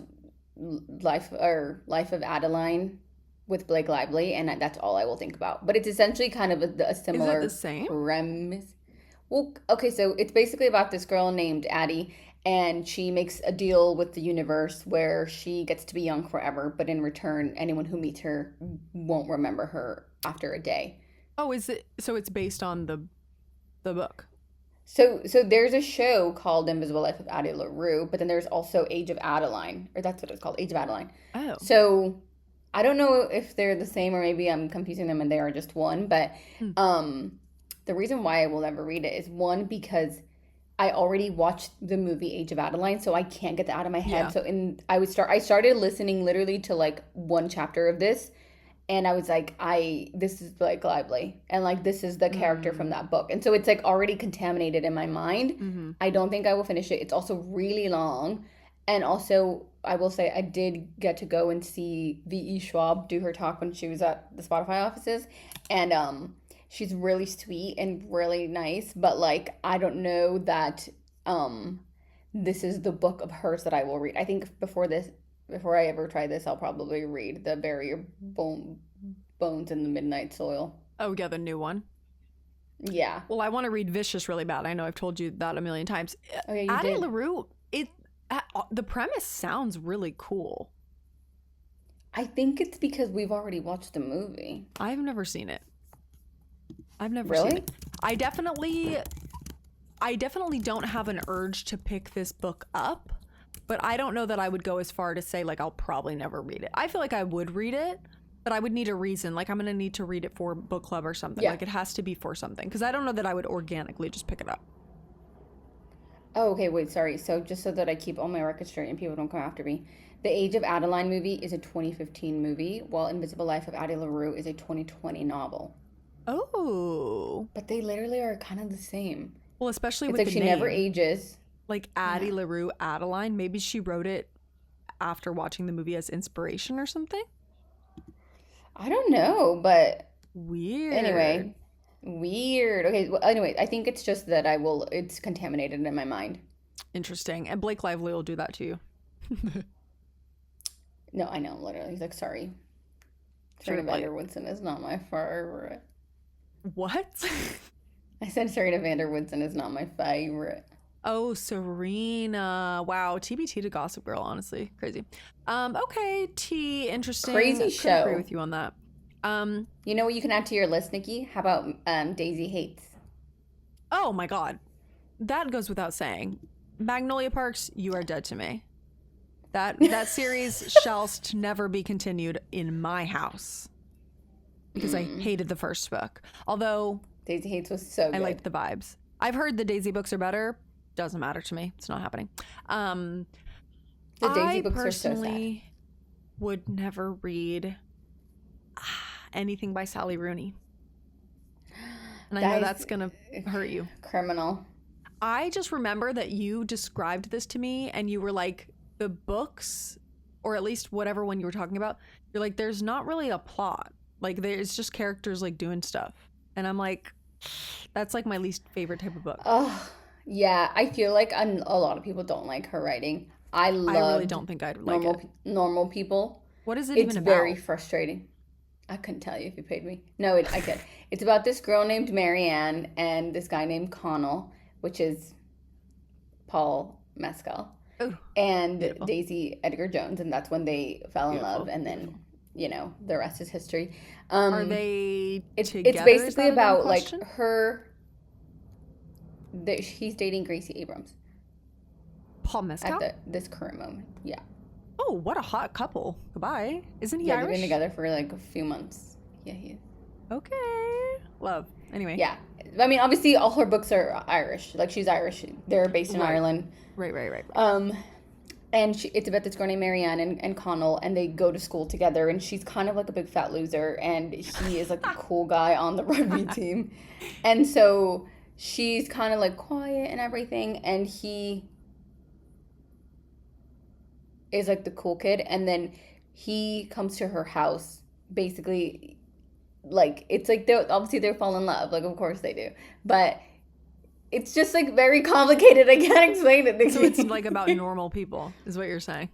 [SPEAKER 1] Life of Adeline with Blake Lively, and that's all I will think about. But it's essentially kind of a similar premise. Well, okay, so it's basically about this girl named Addie, and she makes a deal with the universe where she gets to be young forever, but in return, anyone who meets her won't remember her after a day.
[SPEAKER 2] Oh, is it? So it's based on the book.
[SPEAKER 1] So there's a show called Invisible Life of Addie LaRue, but then there's also Age of Adeline, or that's what it's called, Age of Adeline.
[SPEAKER 2] Oh.
[SPEAKER 1] So I don't know if they're the same or maybe I'm confusing them and they are just one, but the reason why I will never read it is one, because I already watched the movie Age of Adeline, so I can't get that out of my head. Yeah. So I started listening literally to like one chapter of this. And I was like, this is Blake Lively. And like, this is the character from that book. And so it's like already contaminated in my mind. Mm-hmm. I don't think I will finish it. It's also really long. And also, I will say I did get to go and see V.E. Schwab do her talk when she was at the Spotify offices. And she's really sweet and really nice. But like, I don't know that this is the book of hers that I will read. I think before I ever try this, I'll probably read The Bury Your Bones in the Midnight Soil.
[SPEAKER 2] Oh, yeah, the new one?
[SPEAKER 1] Yeah.
[SPEAKER 2] Well, I want to read Vicious really bad. I know I've told you that a million times.
[SPEAKER 1] Oh, yeah, you
[SPEAKER 2] Addie
[SPEAKER 1] did.
[SPEAKER 2] LaRue, the premise sounds really cool.
[SPEAKER 1] I think it's because we've already watched the movie.
[SPEAKER 2] I've never seen it. I've never
[SPEAKER 1] seen
[SPEAKER 2] it. I definitely don't have an urge to pick this book up. But I don't know that I would go as far to say, like, I'll probably never read it. I feel like I would read it, but I would need a reason. Like, I'm going to need to read it for book club or something. Yeah. Like, it has to be for something. Because I don't know that I would organically just pick it up.
[SPEAKER 1] Oh, okay, wait, sorry. So just so that I keep all my records straight and people don't come after me. The Age of Adeline movie is a 2015 movie, while Invisible Life of Addie LaRue is a 2020 novel.
[SPEAKER 2] Oh.
[SPEAKER 1] But they literally are kind of the same.
[SPEAKER 2] Well, especially with
[SPEAKER 1] the
[SPEAKER 2] name.
[SPEAKER 1] She never ages.
[SPEAKER 2] Like Addie LaRue, Adeline. Maybe she wrote it after watching the movie as inspiration or something?
[SPEAKER 1] I don't know, but...
[SPEAKER 2] Weird.
[SPEAKER 1] Anyway. Weird. Okay, well, anyway, I think it's just that it's contaminated in my mind.
[SPEAKER 2] Interesting. And Blake Lively will do that to you.
[SPEAKER 1] No, I know, literally. He's like, sorry. Serena Vander Woodson is not my favorite.
[SPEAKER 2] What?
[SPEAKER 1] I said Serena Vander Woodson is not my favorite.
[SPEAKER 2] Oh, Serena. Wow. TBT to Gossip Girl, honestly. Crazy. Okay, T. Interesting.
[SPEAKER 1] Crazy show.
[SPEAKER 2] I agree with you on that.
[SPEAKER 1] You know what you can add to your list, Nikki? How about Daisy Hates?
[SPEAKER 2] Oh, my God. That goes without saying. Magnolia Parks, you are dead to me. That series shall never be continued in my house because I hated the first book. Although
[SPEAKER 1] Daisy Hates was so good.
[SPEAKER 2] I liked the vibes. I've heard the Daisy books are better. Doesn't matter to me. It's not happening.
[SPEAKER 1] The Daisy books are so sad. I
[SPEAKER 2] personally would never read anything by Sally Rooney. And I know that's going to hurt you.
[SPEAKER 1] Criminal.
[SPEAKER 2] I just remember that you described this to me and you were like, the books, or at least whatever one you were talking about, you're like, there's not really a plot. Like, there's just characters like doing stuff. And I'm like, that's like my least favorite type of book.
[SPEAKER 1] Oh, yeah. I feel like a lot of people don't like her writing. I
[SPEAKER 2] really don't think I'd like it.
[SPEAKER 1] Normal people.
[SPEAKER 2] What is it even about?
[SPEAKER 1] It's very frustrating. I couldn't tell you if you paid me. No, I could. It's about this girl named Marianne and this guy named Connell, which is Paul Mescal.
[SPEAKER 2] Ooh,
[SPEAKER 1] and
[SPEAKER 2] beautiful.
[SPEAKER 1] Daisy Edgar Jones, and that's when they fell in love, and then the rest is history.
[SPEAKER 2] Are they together?
[SPEAKER 1] It's basically about like her. He's dating Gracie Abrams.
[SPEAKER 2] Paul Mescal
[SPEAKER 1] at this current moment. Yeah.
[SPEAKER 2] Oh, what a hot couple! Goodbye. Isn't he
[SPEAKER 1] Yeah,
[SPEAKER 2] Irish?
[SPEAKER 1] they've been together for like a few months. Yeah, he is.
[SPEAKER 2] Okay. Love. Anyway.
[SPEAKER 1] Yeah, I mean, obviously, all her books are Irish. Like, she's Irish. They're based in Ireland.
[SPEAKER 2] Right.
[SPEAKER 1] And it's about this girl named Marianne and Connell, and they go to school together, and she's kind of like a big fat loser, and he is like the cool guy on the rugby team. And so she's kind of like quiet and everything, and he is like the cool kid, and then he comes to her house, basically, like, it's like they're fall in love, like, of course they do, but it's just like very complicated. I can't explain it.
[SPEAKER 2] So it's like about normal people, is what you're saying.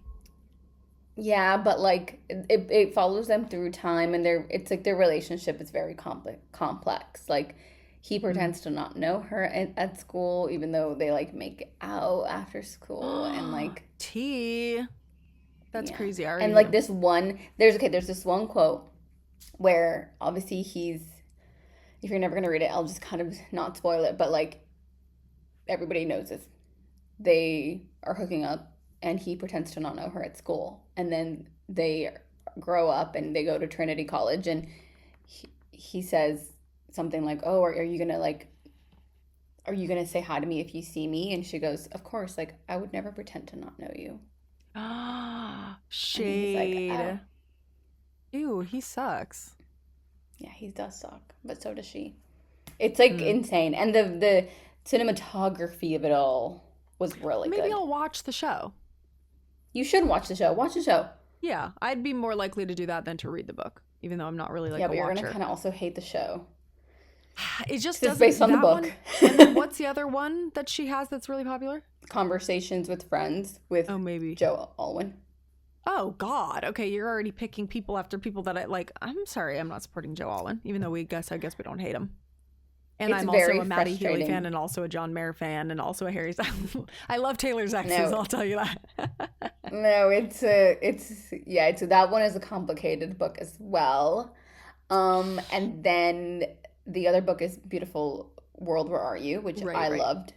[SPEAKER 1] Yeah, but like it follows them through time, and it's like their relationship is very complex. Like, he pretends to not know her at school, even though they like make out after school, and like
[SPEAKER 2] That's crazy.
[SPEAKER 1] And like this one, there's this one quote where obviously if you're never gonna read it, I'll just kind of not spoil it, but like everybody knows this. They are hooking up, and he pretends to not know her at school, and then they grow up and they go to Trinity College, and he says something like, "Oh, are you gonna say hi to me if you see me?" And she goes, "Of course, like, I would never pretend to not know you."
[SPEAKER 2] Shade.
[SPEAKER 1] Like, oh.
[SPEAKER 2] Ew, he sucks.
[SPEAKER 1] Yeah, he does suck, but so does she. It's like insane, and the cinematography of it all was really good.
[SPEAKER 2] Maybe I'll watch the show.
[SPEAKER 1] You should watch the show. Watch the show.
[SPEAKER 2] Yeah, I'd be more likely to do that than to read the book, even though I'm not really like
[SPEAKER 1] a
[SPEAKER 2] watcher.
[SPEAKER 1] You're gonna kind of also hate the show.
[SPEAKER 2] It just
[SPEAKER 1] doesn't. It's based on the book.
[SPEAKER 2] One, and then what's the other one that she has that's really popular?
[SPEAKER 1] Conversations with Friends with Joe Alwyn.
[SPEAKER 2] Oh God. Okay, you're already picking people after people that I like. I'm sorry, I'm not supporting Joe Alwyn, even though I guess we don't hate him. And I'm also a Maddie Healy fan, and also a John Mayer fan, and also a Harry Styles. I love Taylor's exes. I'll tell you that.
[SPEAKER 1] No, it's that one is a complicated book as well. And then the other book is Beautiful World, Where Are You, which I loved.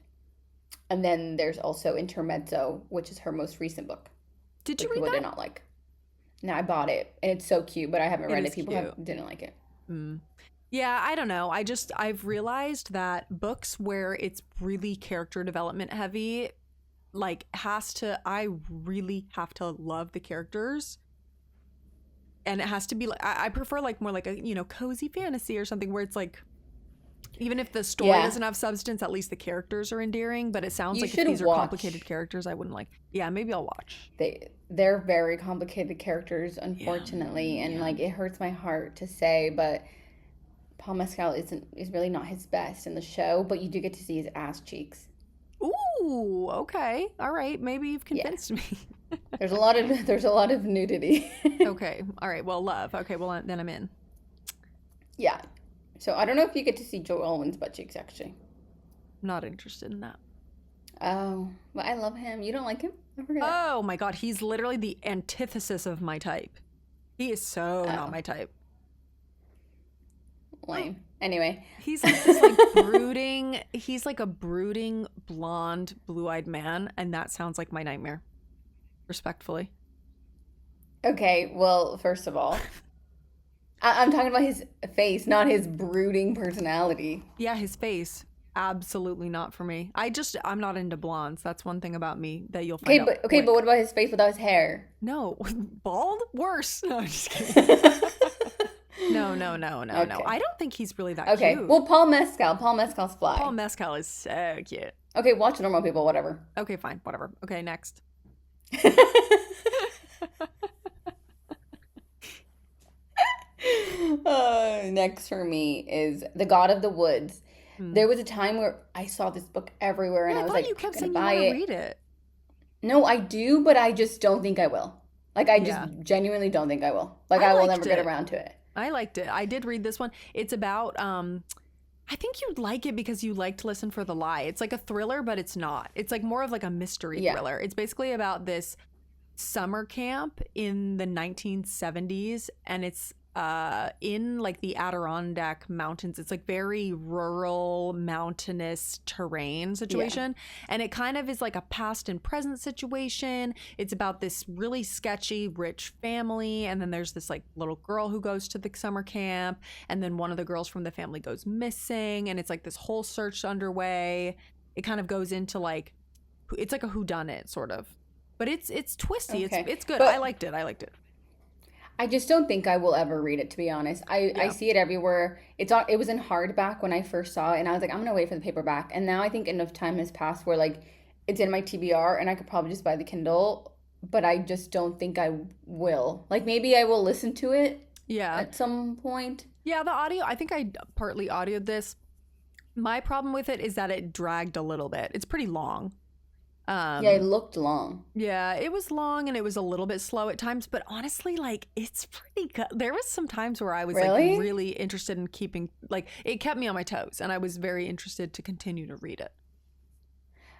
[SPEAKER 1] And then there's also Intermezzo, which is her most recent book.
[SPEAKER 2] Did you read that?
[SPEAKER 1] People did not like. No, I bought it, and it's so cute, but I haven't read it. People didn't like it.
[SPEAKER 2] Yeah, I don't know. I've realized that books where it's really character development heavy, like, I really have to love the characters. And it has to be like, I prefer like more like a, cozy fantasy or something where it's like, even if the story doesn't have substance, at least the characters are endearing. But it sounds like if these are complicated characters, I wouldn't like. Yeah, maybe I'll watch.
[SPEAKER 1] They're very complicated characters, unfortunately, and like it hurts my heart to say, but Paul Mescal is really not his best in the show. But you do get to see his ass cheeks.
[SPEAKER 2] Ooh, okay, all right, maybe you've convinced me.
[SPEAKER 1] There's a lot of nudity.
[SPEAKER 2] Okay, all right, well, love. Okay, well then I'm in. Yeah.
[SPEAKER 1] So I don't know if you get to see Joe Alwyn's butt cheeks, actually.
[SPEAKER 2] Not interested in that.
[SPEAKER 1] Oh, well, I love him. You don't like him? I forget.
[SPEAKER 2] Oh my God, he's literally the antithesis of my type. He is so not my type.
[SPEAKER 1] Lame. Anyway.
[SPEAKER 2] He's like this like brooding, he's like a brooding, blonde, blue-eyed man, and that sounds like my nightmare. respectfully.
[SPEAKER 1] Okay, well, first of all, I'm talking about his face, not his brooding personality.
[SPEAKER 2] Yeah, his face. Absolutely not for me. I'm not into blondes. That's one thing about me that you'll find out
[SPEAKER 1] Okay, but
[SPEAKER 2] quick.
[SPEAKER 1] what about his face without his hair?
[SPEAKER 2] No, bald? Worse. No, I'm just kidding. No, no, no, no, no.
[SPEAKER 1] Okay.
[SPEAKER 2] I don't think he's really that
[SPEAKER 1] Okay.
[SPEAKER 2] cute.
[SPEAKER 1] Well, Paul Mescal. Paul Mescal's
[SPEAKER 2] Paul
[SPEAKER 1] fly.
[SPEAKER 2] Mescal is so cute.
[SPEAKER 1] Okay, watch normal people, whatever.
[SPEAKER 2] Okay, fine, whatever. Okay, next.
[SPEAKER 1] Next for me is The God of the Woods.
[SPEAKER 2] Hmm.
[SPEAKER 1] There was a time where I saw this book everywhere and
[SPEAKER 2] Yeah,
[SPEAKER 1] I
[SPEAKER 2] I
[SPEAKER 1] was
[SPEAKER 2] thought
[SPEAKER 1] like,
[SPEAKER 2] you kept
[SPEAKER 1] I'm gonna
[SPEAKER 2] saying you
[SPEAKER 1] buy
[SPEAKER 2] want to
[SPEAKER 1] it.
[SPEAKER 2] read it.
[SPEAKER 1] No, I do, but I just don't think I will. Like, I just
[SPEAKER 2] Yeah,
[SPEAKER 1] genuinely don't think I will. Like,
[SPEAKER 2] I
[SPEAKER 1] I will
[SPEAKER 2] liked
[SPEAKER 1] never get
[SPEAKER 2] it.
[SPEAKER 1] around to it.
[SPEAKER 2] I liked it. I did read this one. It's about I think you'd like it because you like to listen for the lie. It's like a thriller, but it's not. It's like more of like a mystery
[SPEAKER 1] Yeah.
[SPEAKER 2] thriller. It's basically about this summer camp in the 1970s, and it's in like the Adirondack Mountains. It's like very rural, mountainous terrain
[SPEAKER 1] Yeah.
[SPEAKER 2] situation, and it kind of is like a past and present situation. It's about this really sketchy rich family, and then there's this like little girl who goes to the summer camp, and then one of the girls from the family goes missing, and it's like this whole search underway. It kind of goes into like it's like a whodunit sort of, but it's twisty.
[SPEAKER 1] Okay.
[SPEAKER 2] It's good. I
[SPEAKER 1] But
[SPEAKER 2] liked it. I liked it.
[SPEAKER 1] I just don't think I will ever read it, to be honest. I
[SPEAKER 2] Yeah.
[SPEAKER 1] see it everywhere. It was in hardback when I first saw it, and I was like, I'm gonna wait for the paperback. And now I think enough time has passed where like it's in my TBR, and I could probably just buy the Kindle, but I just don't think I will. Like maybe I will listen to it
[SPEAKER 2] Yeah.
[SPEAKER 1] at some point.
[SPEAKER 2] Yeah, the audio, I think I partly audioed this. My problem with it is that it dragged a little bit. It's pretty long.
[SPEAKER 1] Yeah, it
[SPEAKER 2] Um,
[SPEAKER 1] looked long.
[SPEAKER 2] yeah, it was long and it was a little bit slow at times, but honestly, like it's pretty good. There was some times where I was like
[SPEAKER 1] Really?
[SPEAKER 2] really interested in keeping like it kept me on my toes and I was very interested to continue to read it.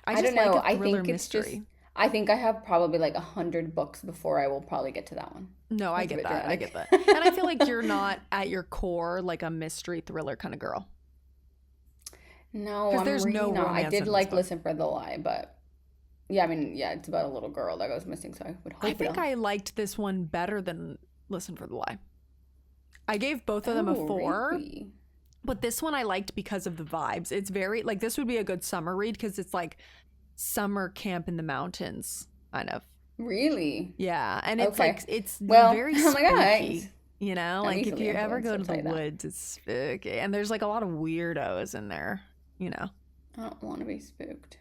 [SPEAKER 2] I
[SPEAKER 1] I
[SPEAKER 2] just
[SPEAKER 1] don't
[SPEAKER 2] like
[SPEAKER 1] know.
[SPEAKER 2] a
[SPEAKER 1] I
[SPEAKER 2] thriller
[SPEAKER 1] think it's just.
[SPEAKER 2] mystery.
[SPEAKER 1] I think I have probably like 100 books before I will probably get to that one.
[SPEAKER 2] No, I
[SPEAKER 1] That's a
[SPEAKER 2] get
[SPEAKER 1] bit
[SPEAKER 2] that. I
[SPEAKER 1] dramatic.
[SPEAKER 2] get that. And I feel like you're not at your core like a mystery thriller kind of girl
[SPEAKER 1] No,
[SPEAKER 2] because
[SPEAKER 1] I'm
[SPEAKER 2] there's
[SPEAKER 1] really
[SPEAKER 2] no
[SPEAKER 1] not. I
[SPEAKER 2] romance
[SPEAKER 1] did
[SPEAKER 2] in this
[SPEAKER 1] like
[SPEAKER 2] book.
[SPEAKER 1] Listen for the Lie, but yeah, I mean, yeah, it's about a little girl that goes missing, so I would
[SPEAKER 2] I
[SPEAKER 1] hope
[SPEAKER 2] think
[SPEAKER 1] not.
[SPEAKER 2] I liked this one better than Listen for the Lie. I gave both of them a
[SPEAKER 1] Oh,
[SPEAKER 2] 4,
[SPEAKER 1] really?
[SPEAKER 2] but this one I liked because of the vibes. It's very like this would be a good summer read because it's like summer camp in the mountains, kind of.
[SPEAKER 1] Really?
[SPEAKER 2] Yeah, and it's
[SPEAKER 1] Okay.
[SPEAKER 2] like it's
[SPEAKER 1] Well,
[SPEAKER 2] very
[SPEAKER 1] oh my God.
[SPEAKER 2] spooky. You know,
[SPEAKER 1] I'm
[SPEAKER 2] like if
[SPEAKER 1] easily
[SPEAKER 2] you ever
[SPEAKER 1] influenced,
[SPEAKER 2] go
[SPEAKER 1] I'll
[SPEAKER 2] to
[SPEAKER 1] tell
[SPEAKER 2] the
[SPEAKER 1] you that.
[SPEAKER 2] woods, it's spooky, and there's like a lot of weirdos in there. You know,
[SPEAKER 1] I don't want to be spooked.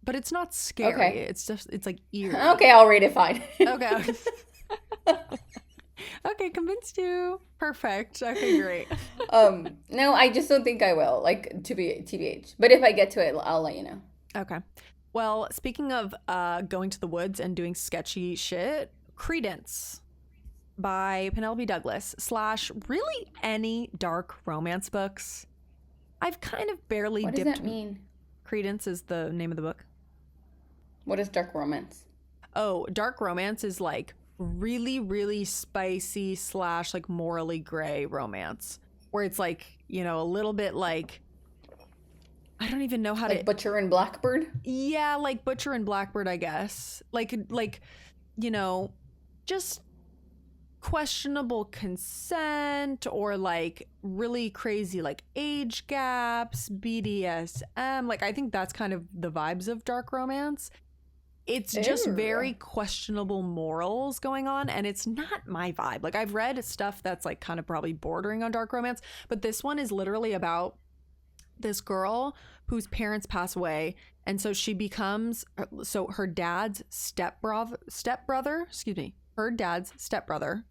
[SPEAKER 2] but it's not scary.
[SPEAKER 1] Okay.
[SPEAKER 2] It's just it's like eerie.
[SPEAKER 1] Okay, I'll read it, fine.
[SPEAKER 2] Okay. Okay, convinced you. Perfect. Okay, great.
[SPEAKER 1] No, I just don't think I will, like, to be TBH. But if I get to it, I'll let you know.
[SPEAKER 2] Okay. Well, speaking of going to the woods and doing sketchy shit, Credence by Penelope Douglas / really any dark romance books. I've kind of barely
[SPEAKER 1] What does
[SPEAKER 2] dipped.
[SPEAKER 1] that mean?
[SPEAKER 2] Credence is the name of the book.
[SPEAKER 1] What is dark romance?
[SPEAKER 2] Oh, dark romance is like really, really spicy / like morally gray romance where it's like, you know, a little bit like, I don't even know how to.
[SPEAKER 1] Like Butcher and Blackbird?
[SPEAKER 2] Yeah, like Butcher and Blackbird, I guess. Like, you know, just questionable consent or like really crazy like age gaps, BDSM. Like I think that's kind of the vibes of dark romance. It's just
[SPEAKER 1] Ew.
[SPEAKER 2] very questionable morals going on and it's not my vibe. Like I've read stuff that's like kind of probably bordering on dark romance, but this one is literally about this girl whose parents pass away and so she becomes so her dad's stepbrother, excuse me, her dad's stepbrother,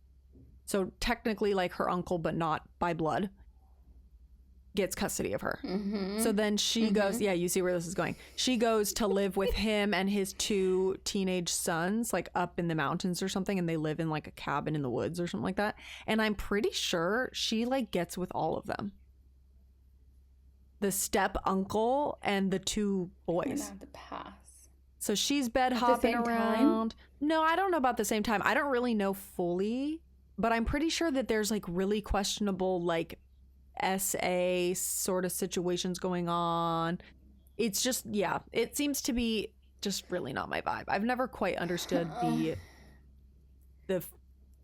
[SPEAKER 2] so technically like her uncle but not by blood, gets custody of her.
[SPEAKER 1] Mm-hmm.
[SPEAKER 2] So then she goes, yeah, you see where this is going. She goes to live with him and his 2 teenage sons, like up in the mountains or something, and they live in like a cabin in the woods or something like that. And I'm pretty sure she like gets with all of them. The step uncle and the 2
[SPEAKER 1] I'm gonna
[SPEAKER 2] boys.
[SPEAKER 1] have to pass.
[SPEAKER 2] So she's bed
[SPEAKER 1] At the
[SPEAKER 2] hopping
[SPEAKER 1] same time?
[SPEAKER 2] around. No, I don't know about the same time. I don't really know fully, but I'm pretty sure that there's like really questionable like SA sort of situations going on. It's just, yeah, it seems to be just really not my vibe. I've never quite understood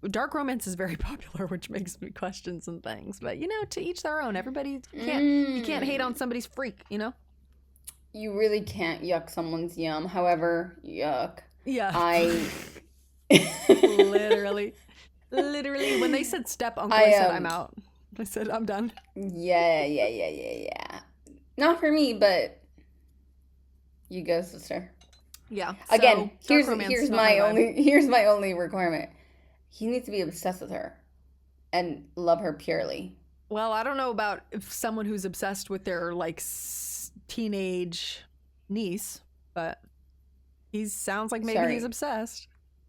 [SPEAKER 2] the dark romance is very popular, which makes me question some things. But to each their own. Everybody you can't hate on somebody's freak.
[SPEAKER 1] You really can't yuck someone's yum. However, yuck.
[SPEAKER 2] Yeah.
[SPEAKER 1] I
[SPEAKER 2] literally when they said step uncle, I said I'm out. I said I'm done.
[SPEAKER 1] Yeah. Not for me, but you go, sister.
[SPEAKER 2] Yeah.
[SPEAKER 1] Again, here's my only requirement. He needs to be obsessed with her and love her purely.
[SPEAKER 2] Well, I don't know about someone who's obsessed with their teenage niece, but he sounds like maybe he's obsessed.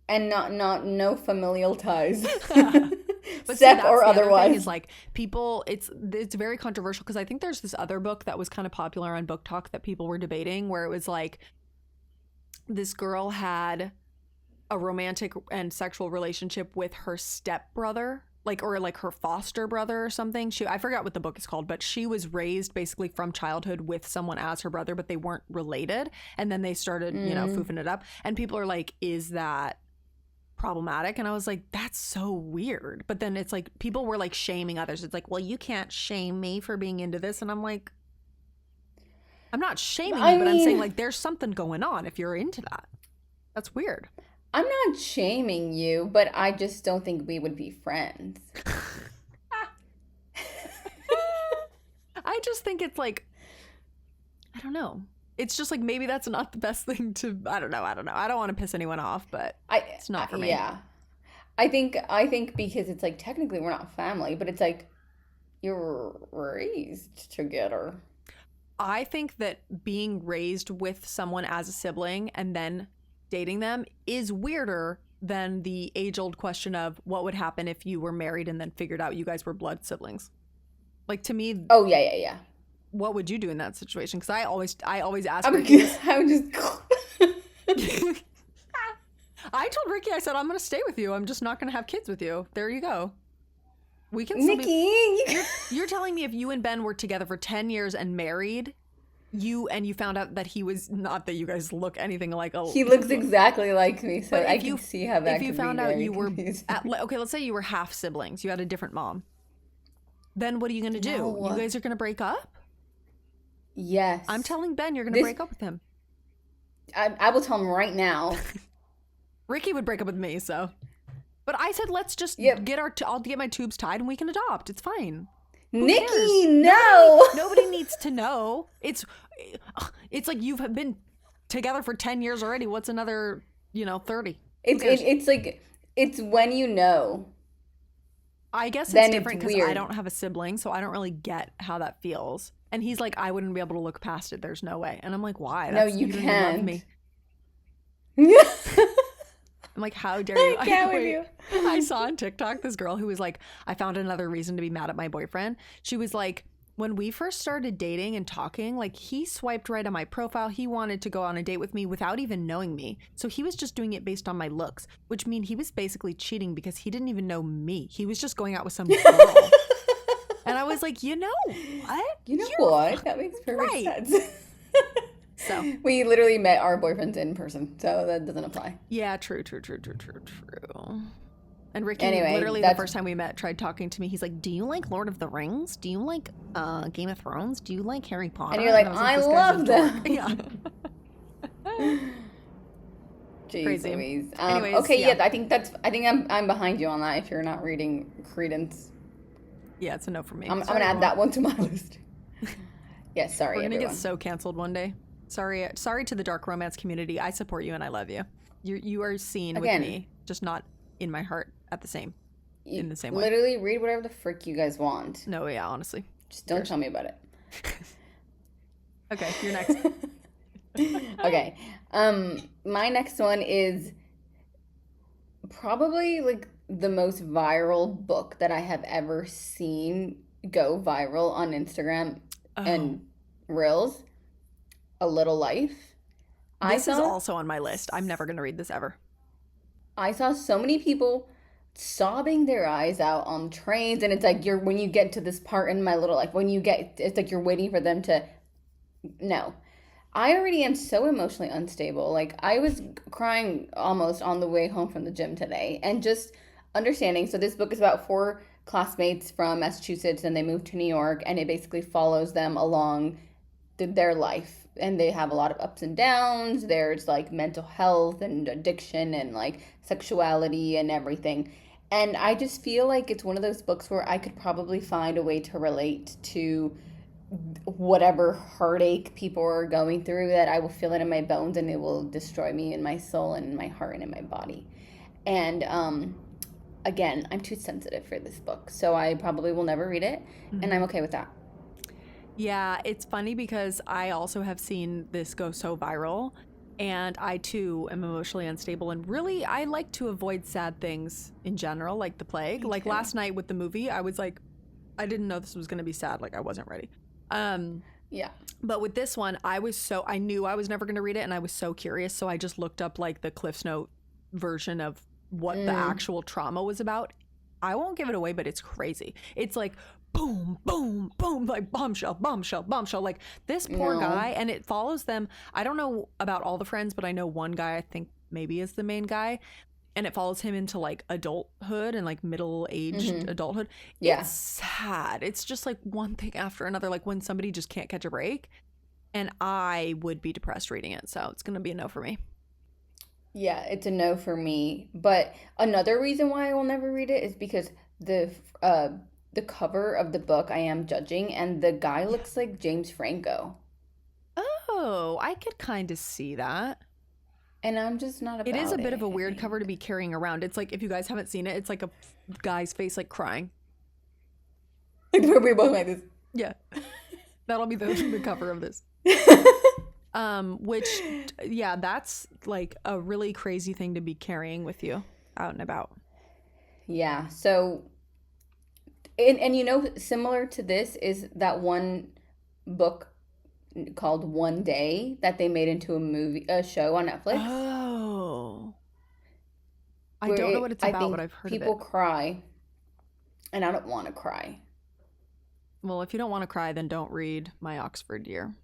[SPEAKER 1] And no familial ties.
[SPEAKER 2] But
[SPEAKER 1] Step or otherwise.
[SPEAKER 2] Is people, it's very controversial because I think there's this other book that was kind of popular on Book Talk that people were debating where it was this girl had a romantic and sexual relationship with her stepbrother, or her foster brother or something. I forgot what the book is called, but she was raised basically from childhood with someone as her brother, but they weren't related. And then they started, foofing it up. And people are like, is that problematic? And I was like, that's so weird. But then it's people were shaming others. It's well, you can't shame me for being into this. And I'm like, I'm not shaming you, but I'm saying there's something going on if you're into that. That's weird.
[SPEAKER 1] I'm not shaming you, but I just don't think we would be friends.
[SPEAKER 2] I just think it's I don't know. It's just maybe that's not the best thing to, I don't know. I don't want to piss anyone off, but it's not for me.
[SPEAKER 1] Yeah. I think because it's technically we're not family, but it's you're raised together.
[SPEAKER 2] I think that being raised with someone as a sibling and then dating them is weirder than the age-old question of what would happen if you were married and then figured out you guys were blood siblings. To me,
[SPEAKER 1] oh yeah,
[SPEAKER 2] what would you do in that situation? Because I always ask
[SPEAKER 1] I would just
[SPEAKER 2] I told Ricky, I said, I'm going to stay with you, I'm just not going to have kids with you. There you go. We can still
[SPEAKER 1] Nikki,
[SPEAKER 2] you're telling me if you and Ben were together for 10 years and married, you found out that he was, not that you guys look anything like
[SPEAKER 1] he looks exactly like me, so I can see how that could be.
[SPEAKER 2] If you found out you were okay, let's say you were half siblings, you had a different mom, then what are you going to do? You guys are going to break up?
[SPEAKER 1] Yes.
[SPEAKER 2] I'm telling Ben you're going to break up with him.
[SPEAKER 1] I will tell him right now.
[SPEAKER 2] Ricky would break up with me, so. But I said let's just I'll get my tubes tied and we can adopt. It's fine.
[SPEAKER 1] Nikki, no.
[SPEAKER 2] Nobody needs to know. It's you've been together for 10 years already. What's another, 30?
[SPEAKER 1] It's when you know.
[SPEAKER 2] I guess it's different because I don't have a sibling, so I don't really get how that feels. And he's like, I wouldn't be able to look past it. There's no way. And I'm like, why?
[SPEAKER 1] You can't.
[SPEAKER 2] Love me. I'm like, how dare you?
[SPEAKER 1] I can't with you.
[SPEAKER 2] I saw on TikTok this girl who was like, I found another reason to be mad at my boyfriend. She was like, when we first started dating and talking, he swiped right on my profile. He wanted to go on a date with me without even knowing me. So he was just doing it based on my looks, which means he was basically cheating because he didn't even know me. He was just going out with some girl. And I was like, you know what?
[SPEAKER 1] What? That makes perfect sense.
[SPEAKER 2] So
[SPEAKER 1] we literally met our boyfriends in person, so that doesn't apply.
[SPEAKER 2] Yeah, true. And Ricky, literally the first time we met, tried talking to me. He's like, do you like Lord of the Rings? Do you like Game of Thrones? Do you like Harry Potter?
[SPEAKER 1] And you're like, I love them.
[SPEAKER 2] Yeah.
[SPEAKER 1] Jeez
[SPEAKER 2] Crazy.
[SPEAKER 1] Louise.
[SPEAKER 2] Anyways,
[SPEAKER 1] okay, yeah. I think I'm behind you on that if you're not reading Credence.
[SPEAKER 2] Yeah, it's a no for me.
[SPEAKER 1] I'm gonna add that one to my list. Yeah, sorry,
[SPEAKER 2] We're gonna
[SPEAKER 1] everyone.
[SPEAKER 2] get so canceled one day. Sorry to the dark romance community. I support you and I love you. You are seen with me, just not in my heart in the same way.
[SPEAKER 1] Literally read whatever the frick you guys want.
[SPEAKER 2] No, yeah, honestly.
[SPEAKER 1] Just don't tell me about it.
[SPEAKER 2] Okay, you're next.
[SPEAKER 1] Okay. My next one is probably the most viral book that I have ever seen go viral on Instagram and Reels. A Little Life.
[SPEAKER 2] This is also on my list. I'm never going to read this ever.
[SPEAKER 1] I saw so many people sobbing their eyes out on trains, and it's when you get to this part in My Little Life, it's you're waiting for them to. No. I already am so emotionally unstable. Like, I was crying almost on the way home from the gym today. And just understanding. So, this book is about four classmates from Massachusetts, and they moved to New York, and it basically follows them along their life. And they have a lot of ups and downs. There's like mental health and addiction and like sexuality and everything. And I just feel like it's one of those books where I could probably find a way to relate to whatever heartache people are going through, that I will feel it in my bones and it will destroy me in my soul and in my heart and in my body. And again, I'm too sensitive for this book, so I probably will never read it, and I'm okay with that.
[SPEAKER 2] Yeah, it's funny because I also have seen this go so viral, and I too am emotionally unstable. And really, I like to avoid sad things in general, like the plague.
[SPEAKER 1] Me
[SPEAKER 2] Like
[SPEAKER 1] too.
[SPEAKER 2] last night with the movie, I was like, I didn't know this was going to be sad. Like I wasn't ready. Um,
[SPEAKER 1] Yeah.
[SPEAKER 2] but with this one, I knew I was never going to read it, and I was so curious. So I just looked up like the Cliff's Note version of what the actual trauma was about. I won't give it away, but it's crazy. It's like boom, boom, boom, like bombshell, bombshell, bombshell. Like this poor
[SPEAKER 1] No.
[SPEAKER 2] guy, and it follows them. I don't know about all the friends, but I know one guy I think maybe is the main guy, and it follows him into like adulthood and like middle-aged adulthood.
[SPEAKER 1] Yeah.
[SPEAKER 2] It's sad. It's just like one thing after another, like when somebody just can't catch a break, and I would be depressed reading it. So it's gonna be a no for me.
[SPEAKER 1] Yeah, it's a no for me. But another reason why I will never read it is because uh the cover of the book I am judging, and the guy
[SPEAKER 2] Yeah.
[SPEAKER 1] looks like James Franco.
[SPEAKER 2] Oh, I could kind of see that.
[SPEAKER 1] And I'm just not
[SPEAKER 2] It is a
[SPEAKER 1] about
[SPEAKER 2] bit of
[SPEAKER 1] it,
[SPEAKER 2] a
[SPEAKER 1] I
[SPEAKER 2] weird cover to
[SPEAKER 1] think.
[SPEAKER 2] be carrying around. It's like if you guys haven't seen it, it's like a guy's face like crying.
[SPEAKER 1] Like we're both like this.
[SPEAKER 2] Yeah, that'll be the cover of this. Which yeah, that's like a really crazy thing to be carrying with you out and about.
[SPEAKER 1] Yeah. So and similar to this is that one book called One Day that they made into a show on Netflix,
[SPEAKER 2] Oh, I
[SPEAKER 1] where
[SPEAKER 2] don't know what it's
[SPEAKER 1] I
[SPEAKER 2] about, but
[SPEAKER 1] think
[SPEAKER 2] I've heard of
[SPEAKER 1] people
[SPEAKER 2] it.
[SPEAKER 1] cry, and I don't want to cry.
[SPEAKER 2] Well, if you don't want to cry, then don't read My Oxford Year.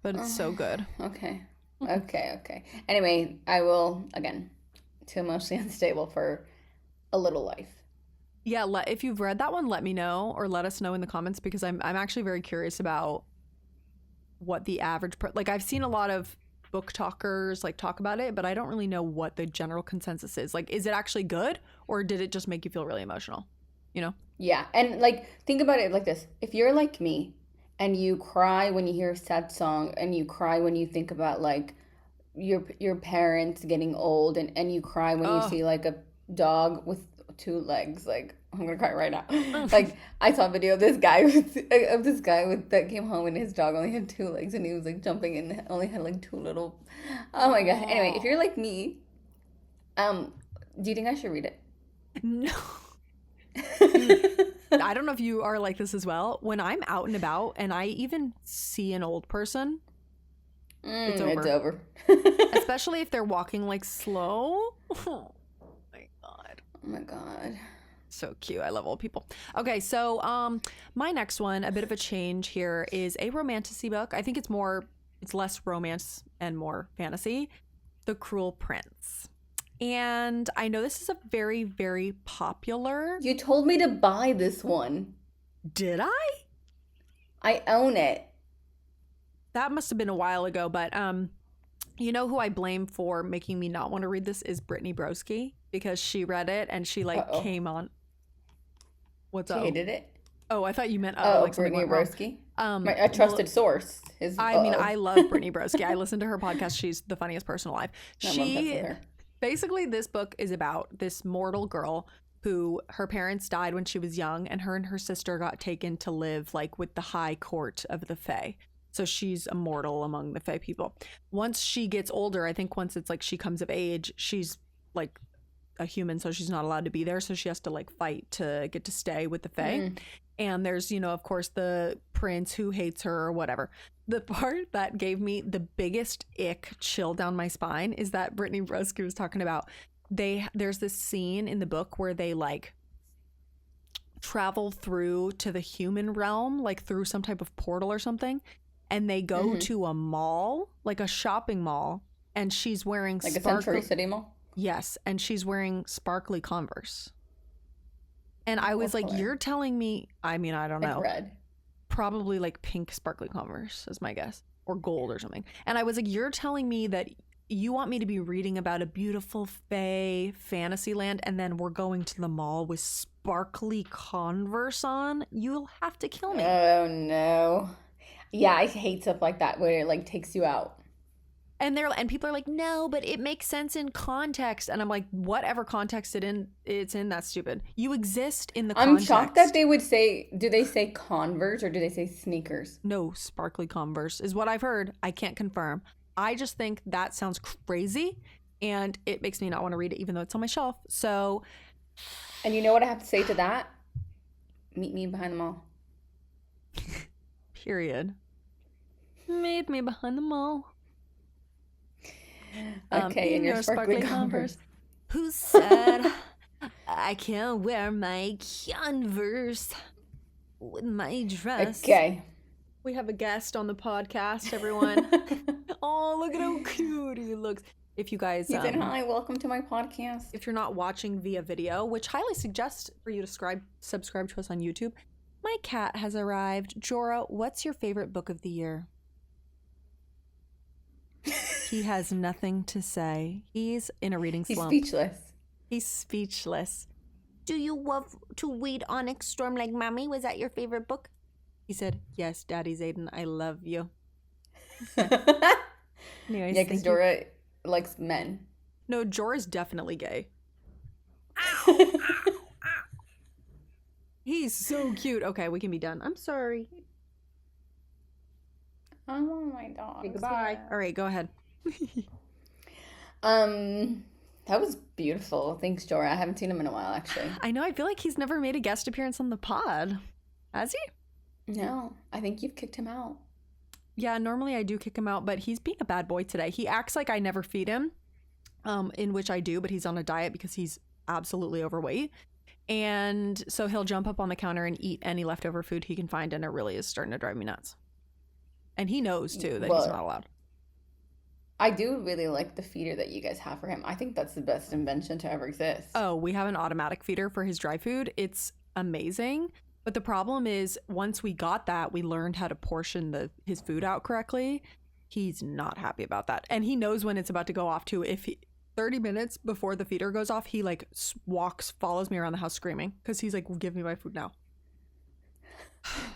[SPEAKER 2] But it's so good.
[SPEAKER 1] Okay. Okay. Anyway, I will, again, too emotionally unstable for a little life.
[SPEAKER 2] Yeah, if you've read that one, let me know or let us know in the comments because I'm actually very curious about what the average like I've seen a lot of book talkers like talk about it, but I don't really know what the general consensus is. Like, is it actually good or did it just make you feel really emotional? You know?
[SPEAKER 1] Yeah. And like, think about it like this. If you're like me and you cry when you hear a sad song, and you cry when you think about like your parents getting old, and you cry when you
[SPEAKER 2] Oh,
[SPEAKER 1] see like a dog with two legs, like I'm gonna cry right now. Like, I saw a video of this guy that came home and his dog only had two legs, and he was like jumping and only had like two little. Oh my god. Anyway, if you're
[SPEAKER 2] oh
[SPEAKER 1] like me, um, do you think I should read
[SPEAKER 2] no, dude.
[SPEAKER 1] it?
[SPEAKER 2] I don't know if you are like this as well. When I'm out and about and I even see an old person, it's
[SPEAKER 1] It's
[SPEAKER 2] over.
[SPEAKER 1] over.
[SPEAKER 2] Especially if they're walking like slow. Oh my god.
[SPEAKER 1] Oh my god.
[SPEAKER 2] So cute. I love old people. Okay, so my next one, a bit of a change here, is a romantasy book. I think it's less romance and more fantasy. The Cruel Prince. And I know this is a very, very popular.
[SPEAKER 1] You told me to buy this one.
[SPEAKER 2] Did I?
[SPEAKER 1] I own it.
[SPEAKER 2] That must have been a while ago, but you know who I blame for making me not want to read this is Brittany Broski because she read it and she like
[SPEAKER 1] Uh-oh.
[SPEAKER 2] came on. What's
[SPEAKER 1] She
[SPEAKER 2] up?
[SPEAKER 1] hated it.
[SPEAKER 2] Oh, I thought you meant
[SPEAKER 1] Oh,
[SPEAKER 2] like something
[SPEAKER 1] Brittany
[SPEAKER 2] went wrong.
[SPEAKER 1] Broski. A
[SPEAKER 2] Well,
[SPEAKER 1] trusted source. Is
[SPEAKER 2] I mean,
[SPEAKER 1] uh-oh.
[SPEAKER 2] I love Brittany Broski. I listen to her podcast. She's the funniest person alive.
[SPEAKER 1] I'm obsessed
[SPEAKER 2] She
[SPEAKER 1] with her.
[SPEAKER 2] basically, this book is about this mortal girl who her parents died when she was young, and her sister got taken to live like with the high court of the Fae. So she's immortal among the Fae people. Once she gets older, I think once it's like she comes of age, she's like a human, so she's not allowed to be there. So she has to like fight to get to stay with the Fae.
[SPEAKER 1] Mm.
[SPEAKER 2] And there's, of course, the prince who hates her or whatever. The part that gave me the biggest ick chill down my spine is that Brittany Broski was talking about there's this scene in the book where they like travel through to the human realm, like through some type of portal or something. and they go to a mall, like a shopping mall, and she's wearing
[SPEAKER 1] like a Century City Mall.
[SPEAKER 2] Yes, and she's wearing sparkly Converse. And I was like,
[SPEAKER 1] color?
[SPEAKER 2] you're telling me, I mean, I don't know.
[SPEAKER 1] Red.
[SPEAKER 2] Probably like pink sparkly Converse is my guess, or gold or something. And I was like, you're telling me that you want me to be reading about a beautiful fae fantasy land, and then we're going to the mall with sparkly Converse on? You'll have to kill me.
[SPEAKER 1] Oh no. Yeah, I hate stuff like that where it like takes you out.
[SPEAKER 2] And people are like, no, but it makes sense in context. And I'm like, whatever context it's in, that's stupid. You exist in the context.
[SPEAKER 1] I'm shocked that they would say, do they say Converse or do they say sneakers?
[SPEAKER 2] No, sparkly Converse is what I've heard. I can't confirm. I just think that sounds crazy, and it makes me not want to read it, even though it's on my shelf. So.
[SPEAKER 1] And you know what I have to say to that? Meet me behind the mall.
[SPEAKER 2] Period. Meet me behind the mall.
[SPEAKER 1] Okay, in your sparkly Converse.
[SPEAKER 2] Who said I can't wear my Converse with my dress?
[SPEAKER 1] Okay.
[SPEAKER 2] We have a guest on the podcast, everyone. Oh, look at how cute he looks. If you guys...
[SPEAKER 1] He said, hi, welcome to my podcast.
[SPEAKER 2] If you're not watching via video, which highly suggest for you to subscribe to us on YouTube, my cat has arrived. Jorah, what's your favorite book of the year? He has nothing to say. He's in a reading slump.
[SPEAKER 1] He's speechless.
[SPEAKER 2] Do you love to read Onyx Storm like Mommy? Was that your favorite book? He said, yes, Daddy Zayden, I love you. Anyways,
[SPEAKER 1] yeah, because Jorah likes men.
[SPEAKER 2] No, Jorah's definitely gay. He's so cute. Okay, we can be done. I'm sorry.
[SPEAKER 1] I want my dog.
[SPEAKER 2] Okay, goodbye. Yeah. All right, go ahead.
[SPEAKER 1] That was beautiful. Thanks, Jorah. I haven't seen him in a while, actually.
[SPEAKER 2] I know. I feel like he's never made a guest appearance on the pod. Has he?
[SPEAKER 1] No, I think you've kicked him out.
[SPEAKER 2] Yeah, normally I do kick him out, but he's being a bad boy today. He acts like I never feed him, in which I do, but he's on a diet because he's absolutely overweight. And so he'll jump up on the counter and eat any leftover food he can find, and it really is starting to drive me nuts. And he knows, too, that he's not allowed.
[SPEAKER 1] I do really like the feeder that you guys have for him. I think that's the best invention to ever exist.
[SPEAKER 2] Oh, we have an automatic feeder for his dry food. It's amazing. But the problem is, once we got that, we learned how to portion his food out correctly. He's not happy about that. And he knows when it's about to go off, too. 30 minutes before the feeder goes off, he like follows me around the house screaming. Because he's like, well, give me my food now.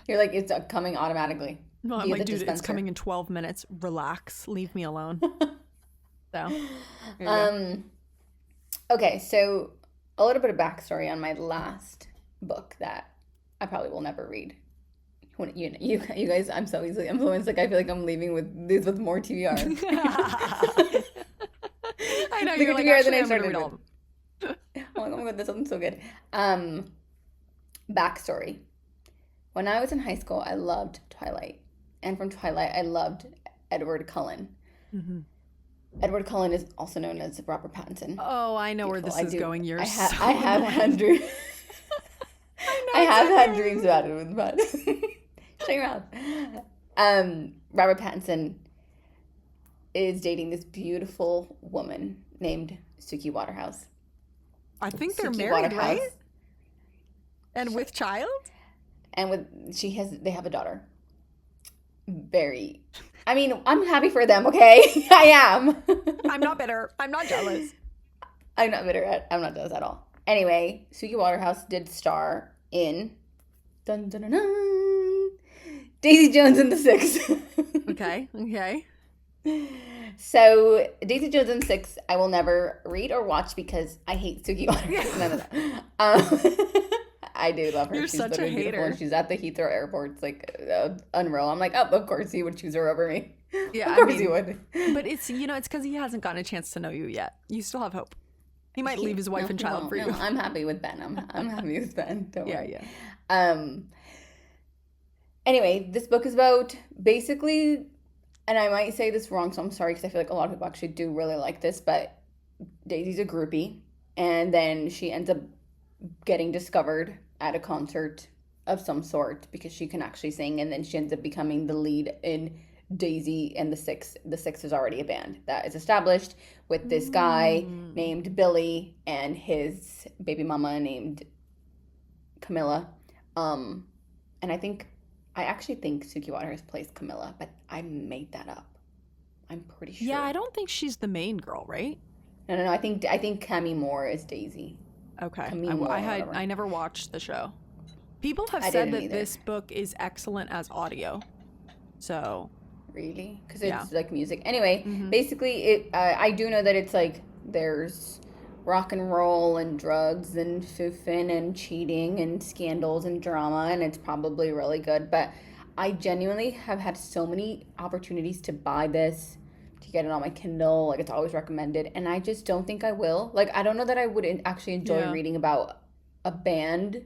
[SPEAKER 1] You're like, it's coming automatically.
[SPEAKER 2] No, I'm like, dude, it's coming in 12 minutes. Relax. Leave me alone. So,
[SPEAKER 1] okay, so a little bit of backstory on my last book that I probably will never read. When you guys, I'm so easily influenced. Like I feel like I'm leaving with more TBR.
[SPEAKER 2] I know you're like, actually, I'm gonna read all of
[SPEAKER 1] them. Oh my god, this one's so good. Backstory. When I was in high school, I loved Twilight. And from Twilight, I loved Edward Cullen. Mm-hmm. Edward Cullen is also known as Robert Pattinson.
[SPEAKER 2] Oh, I know where this is going. I
[SPEAKER 1] have had dreams. I have had dreams about it, but shut your mouth. Robert Pattinson is dating this beautiful woman named Suki Waterhouse.
[SPEAKER 2] I think they're married, right? And with child?
[SPEAKER 1] And they have a daughter. I'm happy for them, okay? I am.
[SPEAKER 2] I'm not bitter. I'm not jealous.
[SPEAKER 1] I'm not bitter. I'm not jealous at all. Anyway, Suki Waterhouse did star in dun, dun, dun, dun, Daisy Jones and the Six.
[SPEAKER 2] Okay.
[SPEAKER 1] So, Daisy Jones and the Six, I will never read or watch because I hate Suki Waterhouse. No. I do love her.
[SPEAKER 2] You're
[SPEAKER 1] She's
[SPEAKER 2] such a hater.
[SPEAKER 1] And she's at the Heathrow Airport. It's like unreal. I'm like, oh, of course he would choose her over me.
[SPEAKER 2] Yeah,
[SPEAKER 1] of course he would.
[SPEAKER 2] But it's because he hasn't gotten a chance to know you yet. You still have hope. He might leave his wife and child for you.
[SPEAKER 1] No, I'm happy with Ben. I'm happy with Ben. Don't worry.
[SPEAKER 2] Yeah.
[SPEAKER 1] Anyway, this book is about basically, and I might say this wrong, so I'm sorry because I feel like a lot of people actually do really like this, but Daisy's a groupie, and then she ends up getting discovered at a concert of some sort because she can actually sing, and then she ends up becoming the lead in Daisy and the Six. The Six is already a band that is established with this guy
[SPEAKER 2] Mm.
[SPEAKER 1] named Billy and his baby mama named Camilla. Um, and I actually think Suki Waters plays Camilla, but I made that up. I'm pretty
[SPEAKER 2] Yeah, I
[SPEAKER 1] sure.
[SPEAKER 2] don't think she's the main girl, right?
[SPEAKER 1] No, no, no. I think Cammy Moore is Daisy.
[SPEAKER 2] Okay.
[SPEAKER 1] Camille Moore,
[SPEAKER 2] I
[SPEAKER 1] whatever.
[SPEAKER 2] never watched the show. People have
[SPEAKER 1] I
[SPEAKER 2] said
[SPEAKER 1] didn't
[SPEAKER 2] that
[SPEAKER 1] either.
[SPEAKER 2] this book is excellent as audio. So,
[SPEAKER 1] Really? Because
[SPEAKER 2] yeah.
[SPEAKER 1] it's like music. Anyway,
[SPEAKER 2] Hmm.
[SPEAKER 1] basically, I do know that it's like there's rock and roll and drugs and foofing and cheating and scandals and drama, and it's probably really good. But I genuinely have had so many opportunities to buy this, to get it on my Kindle. Like it's always recommended, and I just don't think I will. Like I don't know that I would actually enjoy
[SPEAKER 2] Yeah,
[SPEAKER 1] reading about a band.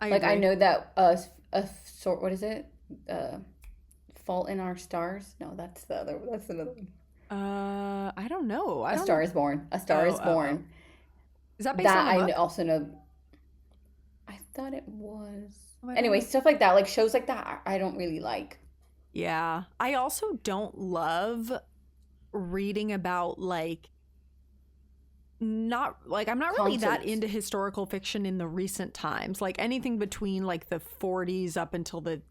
[SPEAKER 2] I
[SPEAKER 1] Like I
[SPEAKER 2] agree.
[SPEAKER 1] know that a sort what is it? Uh, Fault in Our Stars? No, that's the other. That's another one.
[SPEAKER 2] I don't know. I
[SPEAKER 1] A
[SPEAKER 2] don't
[SPEAKER 1] Star
[SPEAKER 2] know.
[SPEAKER 1] is Born. A Star
[SPEAKER 2] Oh,
[SPEAKER 1] is
[SPEAKER 2] oh, oh.
[SPEAKER 1] Born.
[SPEAKER 2] Is that based on
[SPEAKER 1] That
[SPEAKER 2] the
[SPEAKER 1] I
[SPEAKER 2] book?
[SPEAKER 1] also know. I thought it was.
[SPEAKER 2] Oh, I don't
[SPEAKER 1] Anyway,
[SPEAKER 2] know.
[SPEAKER 1] stuff like that, like shows like that, I don't really like
[SPEAKER 2] Yeah. I also don't love reading about like not like I'm not really that
[SPEAKER 1] concerts.
[SPEAKER 2] into historical fiction in the recent times. Like anything between like the 40s up until the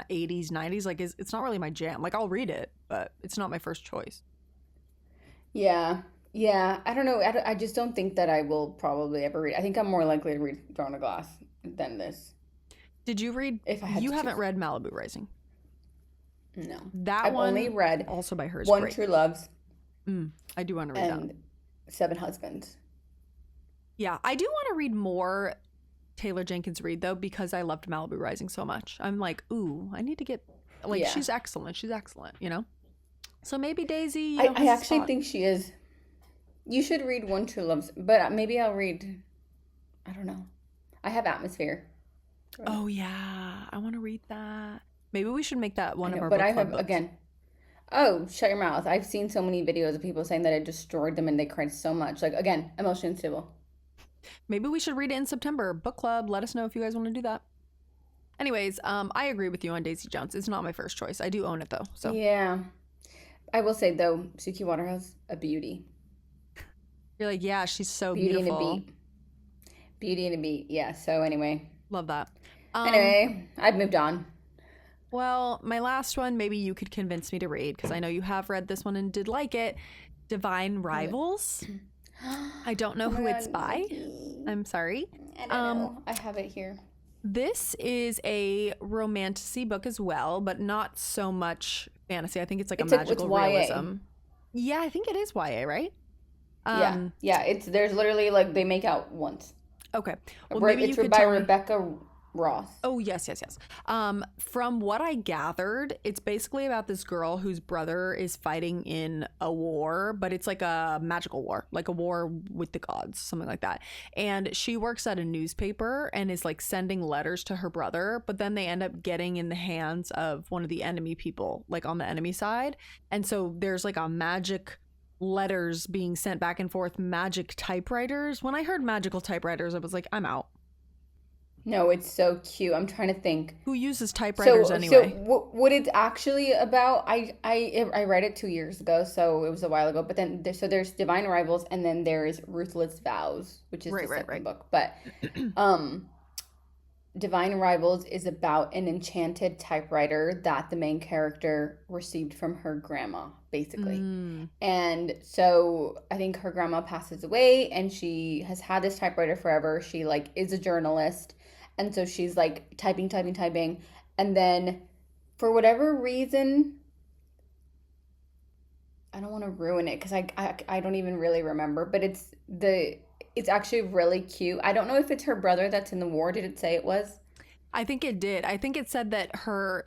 [SPEAKER 2] 80s, 90s like it's not really my jam. Like I'll read it, but it's not my first choice.
[SPEAKER 1] Yeah, yeah. I don't know. I just don't think that I will probably ever read. I think I'm more likely to read Throne of Glass than this
[SPEAKER 2] Did you read
[SPEAKER 1] if I had
[SPEAKER 2] you
[SPEAKER 1] to
[SPEAKER 2] haven't
[SPEAKER 1] choose.
[SPEAKER 2] read Malibu Rising?
[SPEAKER 1] No,
[SPEAKER 2] That
[SPEAKER 1] I've only
[SPEAKER 2] one
[SPEAKER 1] read
[SPEAKER 2] also by her is
[SPEAKER 1] One
[SPEAKER 2] great.
[SPEAKER 1] True Loves
[SPEAKER 2] I do want to read that.
[SPEAKER 1] and Seven Husbands.
[SPEAKER 2] Yeah, I do want to read more Taylor Jenkins Reid though because I loved Malibu Rising so much. I'm like, ooh, I need to get like
[SPEAKER 1] Yeah,
[SPEAKER 2] she's excellent. She's excellent, you know? So maybe Daisy,
[SPEAKER 1] I
[SPEAKER 2] has a
[SPEAKER 1] actually
[SPEAKER 2] spot.
[SPEAKER 1] think she is. You should read One True Loves, but maybe I'll read. I don't know. I have Atmosphere.
[SPEAKER 2] Oh yeah, I want to read that. Maybe we should make that
[SPEAKER 1] I
[SPEAKER 2] one of
[SPEAKER 1] know,
[SPEAKER 2] our
[SPEAKER 1] but
[SPEAKER 2] book
[SPEAKER 1] I
[SPEAKER 2] club
[SPEAKER 1] have
[SPEAKER 2] books.
[SPEAKER 1] again. Oh, shut your mouth! I've seen so many videos of people saying that it destroyed them and they cried so much. Like again, emotionally unstable.
[SPEAKER 2] Maybe we should read it in September. Book club. Let us know if you guys want to do that. Anyways, I agree with you on Daisy Jones. It's not my first choice. I do own it though. So
[SPEAKER 1] Yeah, I will say though, Suki Waterhouse, a beauty,
[SPEAKER 2] you're like, yeah, she's so
[SPEAKER 1] beauty and a
[SPEAKER 2] beautiful.
[SPEAKER 1] beat, beauty and a beat. Yeah. So anyway,
[SPEAKER 2] Love that. Um,
[SPEAKER 1] I've moved on.
[SPEAKER 2] well, my last one, maybe you could convince me to read because I know you have read this one and did like it. Divine
[SPEAKER 1] What is it?
[SPEAKER 2] Rivals. I don't know
[SPEAKER 1] Oh my
[SPEAKER 2] who it's
[SPEAKER 1] God,
[SPEAKER 2] by.
[SPEAKER 1] Nikki.
[SPEAKER 2] I'm sorry.
[SPEAKER 1] I don't
[SPEAKER 2] Um,
[SPEAKER 1] know. I have it here.
[SPEAKER 2] this is a romantasy book as well, but not so much fantasy. I think it's like a
[SPEAKER 1] It's
[SPEAKER 2] magical
[SPEAKER 1] YA.
[SPEAKER 2] realism. Yeah, I think it is YA, right?
[SPEAKER 1] Yeah,
[SPEAKER 2] Um,
[SPEAKER 1] yeah. It's there's literally like they make out once.
[SPEAKER 2] okay. Well, maybe you
[SPEAKER 1] It's
[SPEAKER 2] could
[SPEAKER 1] by
[SPEAKER 2] tell me.
[SPEAKER 1] Rebecca Ross.
[SPEAKER 2] Oh, yes, yes, yes. From what I gathered, it's basically about this girl whose brother is fighting in a war, but it's like a magical war, like a war with the gods, something like that. And she works at a newspaper and is like sending letters to her brother, but then they end up getting in the hands of one of the enemy people, like on the enemy side. And so there's like a magic letters being sent back and forth, magic typewriters. When I heard magical typewriters, I was like, I'm out.
[SPEAKER 1] No, it's so cute. I'm trying to think.
[SPEAKER 2] Who uses typewriters
[SPEAKER 1] So
[SPEAKER 2] anyway?
[SPEAKER 1] what it's actually about? I read it 2 years ago, so it was a while ago. But then there's Divine Rivals, and then there's Ruthless Vows, which is the
[SPEAKER 2] Right, right,
[SPEAKER 1] second
[SPEAKER 2] right.
[SPEAKER 1] book. But um, Divine Rivals is about an enchanted typewriter that the main character received from her grandma, basically.
[SPEAKER 2] Mm,
[SPEAKER 1] And so I think her grandma passes away and she has had this typewriter forever. She like is a journalist. And so she's like typing, typing, typing. And then for whatever reason, I don't want to ruin it because I don't even really remember, but it's actually really cute. I don't know if it's her brother that's in the war. Did it say it was?
[SPEAKER 2] I think it did. I think it said that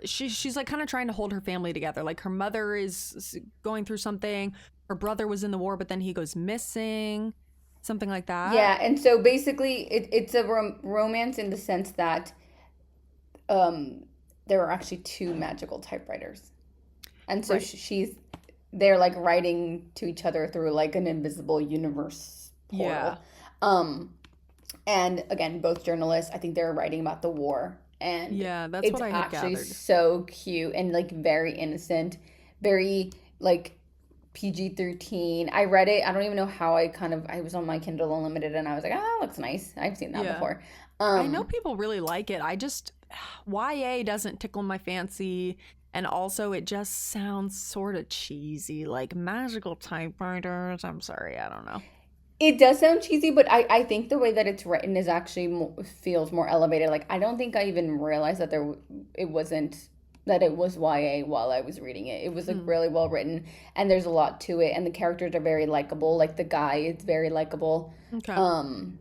[SPEAKER 2] she's like kind of trying to hold her family together. Like her mother is going through something. Her brother was in the war, but then he goes missing. Something like that.
[SPEAKER 1] Yeah, and so basically it's a romance in the sense that um there are actually two magical typewriters. And so
[SPEAKER 2] Right.
[SPEAKER 1] they're like writing to each other through like an invisible universe
[SPEAKER 2] Yeah.
[SPEAKER 1] portal. Um and again, both journalists, I think they're writing about the war. and
[SPEAKER 2] Yeah, that's
[SPEAKER 1] it's
[SPEAKER 2] what I had
[SPEAKER 1] actually
[SPEAKER 2] gathered.
[SPEAKER 1] so cute and like very innocent, very like PG-13. I read it. I don't even know how I was on my Kindle Unlimited and I was like, oh, that looks nice. I've seen that
[SPEAKER 2] Yeah.
[SPEAKER 1] before.
[SPEAKER 2] I know
[SPEAKER 1] Um,
[SPEAKER 2] people really like it. I just YA doesn't tickle my fancy, and also it just sounds sort of cheesy, like magical typewriters. I'm sorry, I don't know.
[SPEAKER 1] it does sound cheesy, but I think the way that it's written is actually feels more elevated. Like I don't think I even realized that it wasn't that it was YA while I was reading it. It was like
[SPEAKER 2] Hmm.
[SPEAKER 1] really well written, and there's a lot to it, and the characters are very likable. Like the guy is very likable.
[SPEAKER 2] Okay.
[SPEAKER 1] Um,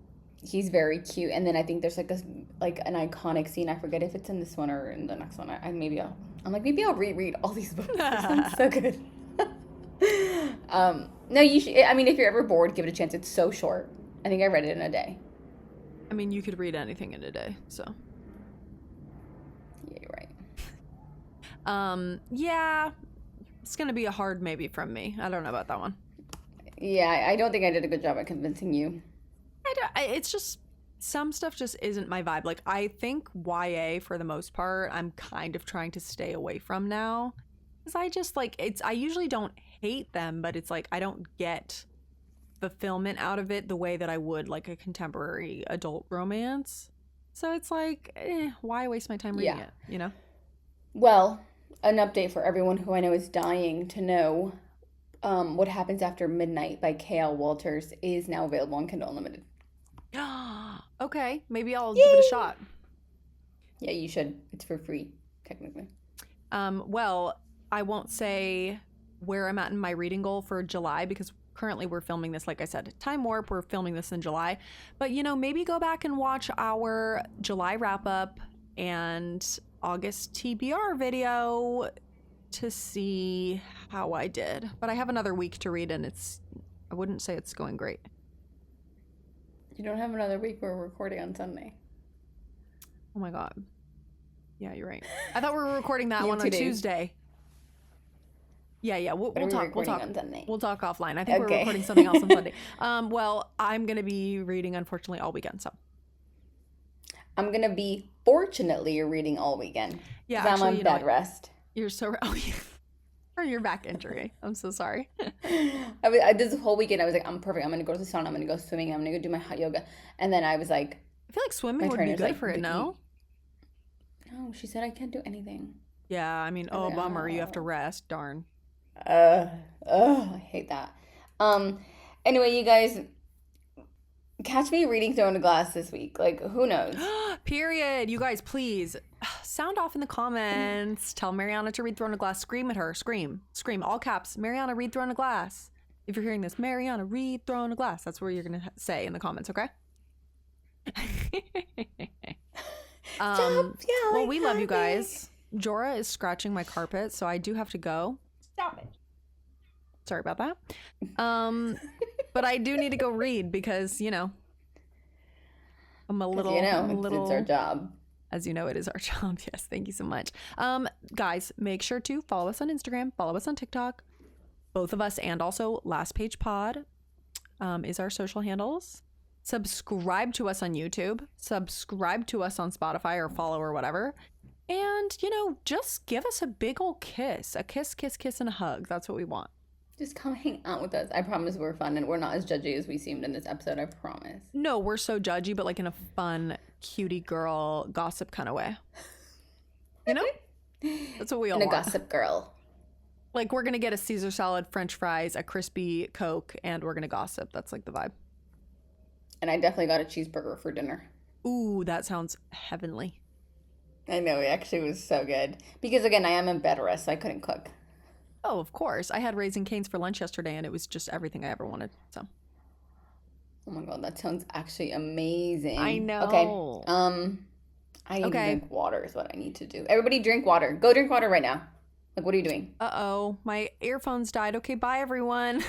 [SPEAKER 1] he's very cute, and then I think there's like an iconic scene. I forget if it's in this one or in the next one. I'm like maybe I'll reread all these books. It sounds so good. No, you should. I mean, if you're ever bored, give it a chance. It's so short. I think I read it in a day.
[SPEAKER 2] I mean, you could read anything in a day, so.
[SPEAKER 1] Yeah, you're right.
[SPEAKER 2] Yeah, it's gonna be a hard maybe from me. I don't know about that one.
[SPEAKER 1] Yeah, I don't think I did a good job at convincing you.
[SPEAKER 2] It's just some stuff just isn't my vibe. Like I think YA for the most part, I'm kind of trying to stay away from now, because I just like it's. I usually don't hate them, but it's like I don't get fulfillment out of it the way that I would like a contemporary adult romance. So it's like, why waste my time reading
[SPEAKER 1] Yeah.
[SPEAKER 2] it? You know?
[SPEAKER 1] Well, an update for everyone who I know is dying to know. What Happens After Midnight by K.L. Walters is now available on Kindle Unlimited.
[SPEAKER 2] Okay, maybe I'll give it a
[SPEAKER 1] Yay!
[SPEAKER 2] shot.
[SPEAKER 1] Yeah, you should. It's for free, technically.
[SPEAKER 2] Well, I won't say where I'm at in my reading goal for July because currently we're filming this, like I said, time warp. We're filming this in July. But, maybe go back and watch our July wrap up and August TBR video to see how I did. But I have another week to read and I wouldn't say it's going great.
[SPEAKER 1] You don't have another week. We're recording on Sunday.
[SPEAKER 2] Oh my God. Yeah, you're right. I thought we were recording that
[SPEAKER 1] You
[SPEAKER 2] one
[SPEAKER 1] have
[SPEAKER 2] on
[SPEAKER 1] 2 days.
[SPEAKER 2] Tuesday. Yeah, we'll
[SPEAKER 1] What are we
[SPEAKER 2] talk. We'll
[SPEAKER 1] recording
[SPEAKER 2] talk.
[SPEAKER 1] on Sunday?
[SPEAKER 2] We'll talk offline. I think we're
[SPEAKER 1] Okay.
[SPEAKER 2] recording something else on Sunday. Well, I'm gonna be reading unfortunately all weekend. So
[SPEAKER 1] I'm gonna be fortunately reading all weekend
[SPEAKER 2] yeah,
[SPEAKER 1] because I'm
[SPEAKER 2] actually,
[SPEAKER 1] on bed rest.
[SPEAKER 2] you're so oh yeah, or your back injury. I'm so sorry.
[SPEAKER 1] This whole weekend I was like, I'm perfect. I'm gonna go to the sauna. I'm gonna go swimming. I'm gonna go do my hot yoga. And then I was like,
[SPEAKER 2] I feel like
[SPEAKER 1] my
[SPEAKER 2] swimming would be
[SPEAKER 1] trainer's
[SPEAKER 2] good
[SPEAKER 1] like,
[SPEAKER 2] for it. No.
[SPEAKER 1] no, she said I can't do anything.
[SPEAKER 2] Yeah, I mean,
[SPEAKER 1] I was
[SPEAKER 2] oh
[SPEAKER 1] like,
[SPEAKER 2] bummer, you have to
[SPEAKER 1] oh,
[SPEAKER 2] rest. Darn.
[SPEAKER 1] uh, I hate that. Um, anyway, you guys, catch me reading Throne of Glass this week. Like, who knows?
[SPEAKER 2] Period. You guys, please sound off in the comments. Tell Mariana to read Throne of Glass. Scream at her. Scream. Scream. All caps. Mariana, read Throne of Glass. If you're hearing this, Mariana, read Throne of Glass. That's what you're going to say in the comments, okay?
[SPEAKER 1] Stop
[SPEAKER 2] Well,
[SPEAKER 1] yelling
[SPEAKER 2] we love you
[SPEAKER 1] at me.
[SPEAKER 2] guys. Jorah is scratching my carpet, so I do have to go.
[SPEAKER 1] Stop it.
[SPEAKER 2] Sorry about that. But I do need to go read because, I'm a little,
[SPEAKER 1] It's our job.
[SPEAKER 2] as you know, it is our job. Yes, thank you so much. Guys, make sure to follow us on Instagram, follow us on TikTok, both of us, and also Last Page Pod is our social handles. Subscribe to us on YouTube, subscribe to us on Spotify or follow or whatever. And, just give us a big old kiss. A kiss, kiss, kiss, and a hug. That's what we want.
[SPEAKER 1] Just come hang out with us. I promise we're fun and we're not as judgy as we seemed in this episode. I promise.
[SPEAKER 2] No, we're so judgy, but like in a fun, cutie girl gossip kind of way. You know? That's what we all
[SPEAKER 1] And a
[SPEAKER 2] want.
[SPEAKER 1] gossip girl.
[SPEAKER 2] Like we're going to get a Caesar salad, French fries, a crispy Coke, and we're going to gossip. That's like the vibe.
[SPEAKER 1] And I definitely got a cheeseburger for dinner.
[SPEAKER 2] Ooh, that sounds heavenly.
[SPEAKER 1] I know, it actually was so good. Because again, I am in bed rest, so I couldn't cook.
[SPEAKER 2] Oh, of course. I had Raisin Canes for lunch yesterday, and it was just everything I ever wanted. So.
[SPEAKER 1] Oh my god, that sounds actually amazing.
[SPEAKER 2] I know.
[SPEAKER 1] Okay. I need to
[SPEAKER 2] Okay.
[SPEAKER 1] drink water is what I need to do. Everybody drink water. Go drink water right now. Like, what are you doing?
[SPEAKER 2] Uh-oh. My earphones died. Okay, bye, everyone.